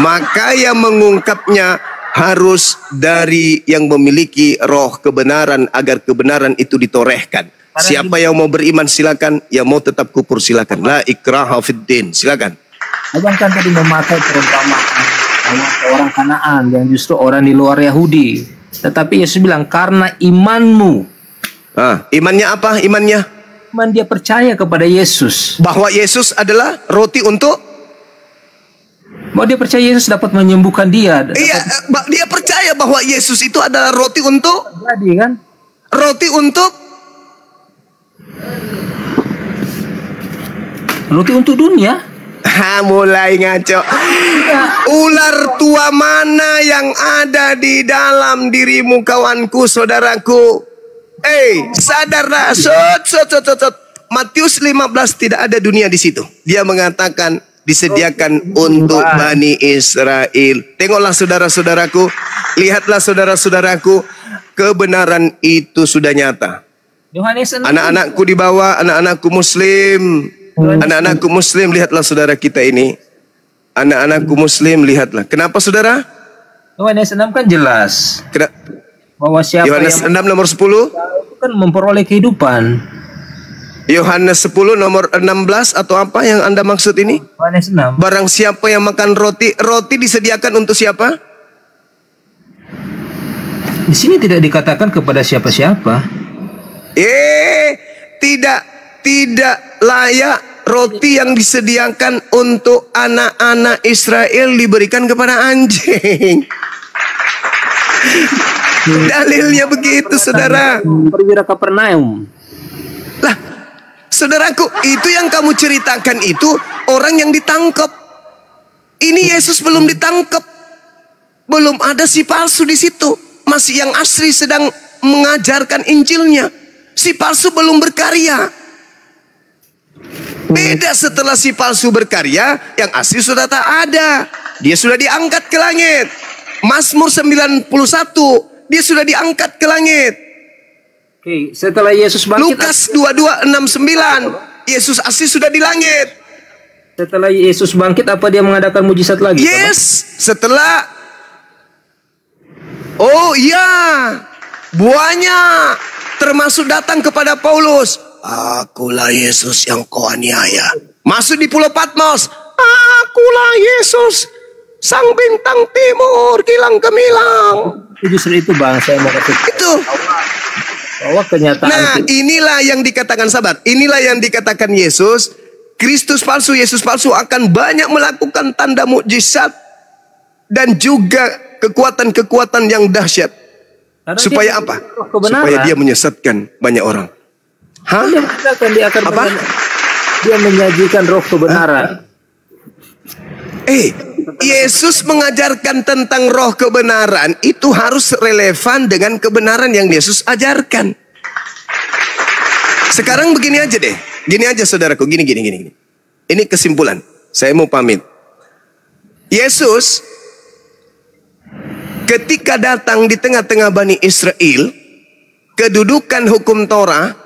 Maka yang mengungkapnya harus dari yang memiliki roh kebenaran agar kebenaran itu ditorehkan. Siapa yang mau beriman silakan, yang mau tetap kufur silakan. La ikraha fiddin, silakan. Abang kan tadi memakai perumpamaan orang Kanaan yang justru orang di luar Yahudi. Tetapi Yesus bilang karena imanmu. Imannya apa? Imannya? Iman dia percaya kepada Yesus. Bahwa Yesus adalah roti untuk? Bahwa dia percaya Yesus dapat menyembuhkan dia. Iya, dia percaya bahwa Yesus itu adalah roti untuk? Jadi kan? Roti untuk? Roti untuk dunia. Mulai ngaco. Ular tua mana yang ada di dalam dirimu, kawanku, saudaraku? Sadarlah. Matius 15 tidak ada dunia di situ. Dia mengatakan disediakan untuk Bani Israel. Tengoklah saudara-saudaraku, lihatlah saudara-saudaraku, kebenaran itu sudah nyata. Anak-anakku di bawah, anak-anakku muslim. Anak-anakku muslim, lihatlah saudara kita ini. Anak-anakku muslim, lihatlah. Kenapa saudara? Yohanes 6 kan jelas. Bahwa siapa Yohanes 6 nomor 10 itu kan memperoleh kehidupan. Yohanes 10 nomor 16 atau apa yang Anda maksud ini? Yohanes 6. Barang siapa yang makan roti, roti disediakan untuk siapa? Di sini tidak dikatakan kepada siapa-siapa. Tidak layak roti yang disediakan untuk anak-anak Israel diberikan kepada anjing. Dalilnya begitu, saudara. Perwira Kapernaum. Lah, saudaraku, itu yang kamu ceritakan itu orang yang ditangkap. Ini Yesus belum ditangkap. Belum ada si palsu di situ. Masih yang asli sedang mengajarkan Injilnya. Si palsu belum berkarya. Beda setelah si palsu berkarya, yang asli sudah tak ada. Dia sudah diangkat ke langit. Mazmur 91, dia sudah diangkat ke langit. Oke, setelah Yesus bangkit, Lukas 22:69, Yesus asli sudah di langit. setelah Yesus bangkit, apa dia mengadakan mujizat lagi? Yes, setelah. Oh iya, buahnya termasuk datang kepada Paulus. Akulah Yesus yang kau aniaya. Masuk di Pulau Patmos. Akulah Yesus, sang bintang timur, kilang gemilang. Justru itu bang, saya mau katakan Itu. bahwa kenyataan Nah, inilah yang dikatakan sahabat. Inilah yang dikatakan Yesus. Kristus palsu, Yesus palsu akan banyak melakukan tanda mukjizat dan juga kekuatan-kekuatan yang dahsyat. karena Supaya dia apa? roh kebenaran. Supaya dia menyesatkan banyak orang. Hah? Dia mengatakan dia akan Apa? dia menyajikan roh kebenaran. Yesus mengajarkan tentang roh kebenaran itu harus relevan dengan kebenaran yang Yesus ajarkan. Sekarang begini aja deh. Gini aja saudaraku, gini. Ini kesimpulan. Saya mau pamit. Yesus ketika datang di tengah-tengah Bani Israel, kedudukan hukum Torah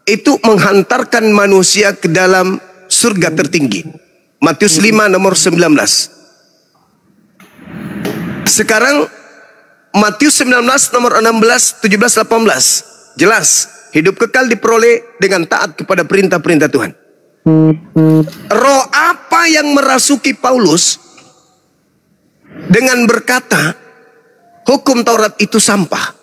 itu menghantarkan manusia ke dalam surga tertinggi. Matius 5 nomor 19. Sekarang Matius 19 nomor 16, 17, 18. Jelas, hidup kekal diperoleh dengan taat kepada perintah-perintah Tuhan. Roh apa yang merasuki Paulus dengan berkata hukum Taurat itu sampah?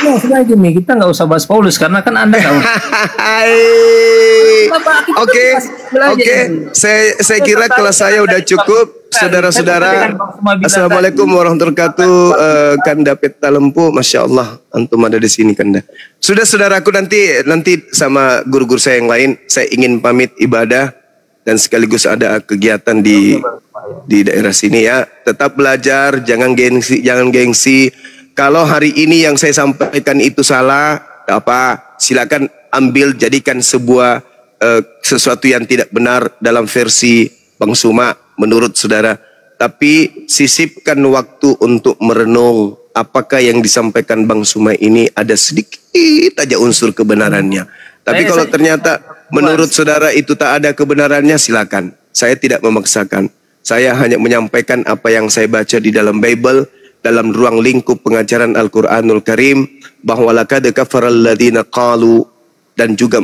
Sudah gini, kita nggak usah bahas Paulus karena kan Anda tahu. Oke. Saya kira kelas saya udah cukup, saudara-saudara. Assalamualaikum warahmatullahi wabarakatuh. Kanda Peta Lempu, masya Allah, antum ada di sini Kanda. Sudah saudaraku, nanti sama guru-guru saya yang lain, saya ingin pamit ibadah dan sekaligus ada kegiatan di daerah sini ya. Tetap belajar, jangan gengsi. Kalau hari ini yang saya sampaikan itu salah, apa? Silakan ambil, jadikan sebuah sesuatu yang tidak benar dalam versi Bang Suma menurut saudara. Tapi sisipkan waktu untuk merenung apakah yang disampaikan Bang Suma ini ada sedikit aja unsur kebenarannya. Tapi kalau ternyata menurut saudara itu tak ada kebenarannya, silakan. Saya tidak memaksakan. Saya hanya menyampaikan apa yang saya baca di dalam Bible, dalam ruang lingkup pengajaran Al-Quranul Karim, bahwa laqad kafaral ladzina qalu, dan juga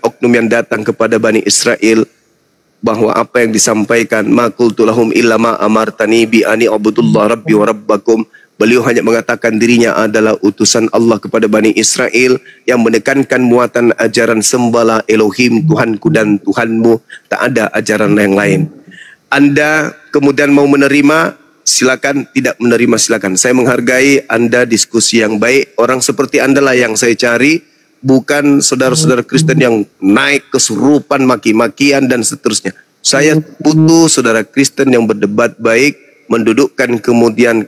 oknum yang datang kepada Bani Israel, bahwa apa yang disampaikan ma qultu lahum illa ma amartani bi ani abudullah rabbi wa rabbakum. Beliau hanya mengatakan dirinya adalah utusan Allah kepada Bani Israel yang menekankan muatan ajaran sembahlah Elohim, Tuhanku dan Tuhanmu, tak ada ajaran yang lain. Anda kemudian mau menerima, silakan, tidak menerima silakan. Saya menghargai Anda diskusi yang baik. Orang seperti Anda lah yang saya cari, bukan saudara-saudara Kristen yang naik kesurupan, maki-makian dan seterusnya. Saya butuh saudara Kristen yang berdebat baik, mendudukkan kemudian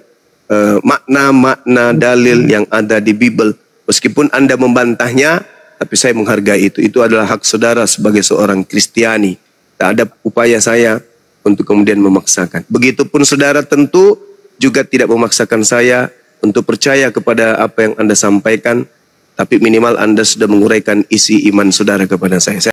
makna-makna dalil yang ada di Bible. Meskipun Anda membantahnya, tapi saya menghargai itu. Itu adalah hak saudara sebagai seorang Kristiani. Tak ada upaya saya untuk kemudian memaksakan. Begitupun saudara tentu juga tidak memaksakan saya untuk percaya kepada apa yang Anda sampaikan, tapi minimal Anda sudah menguraikan isi iman saudara kepada saya.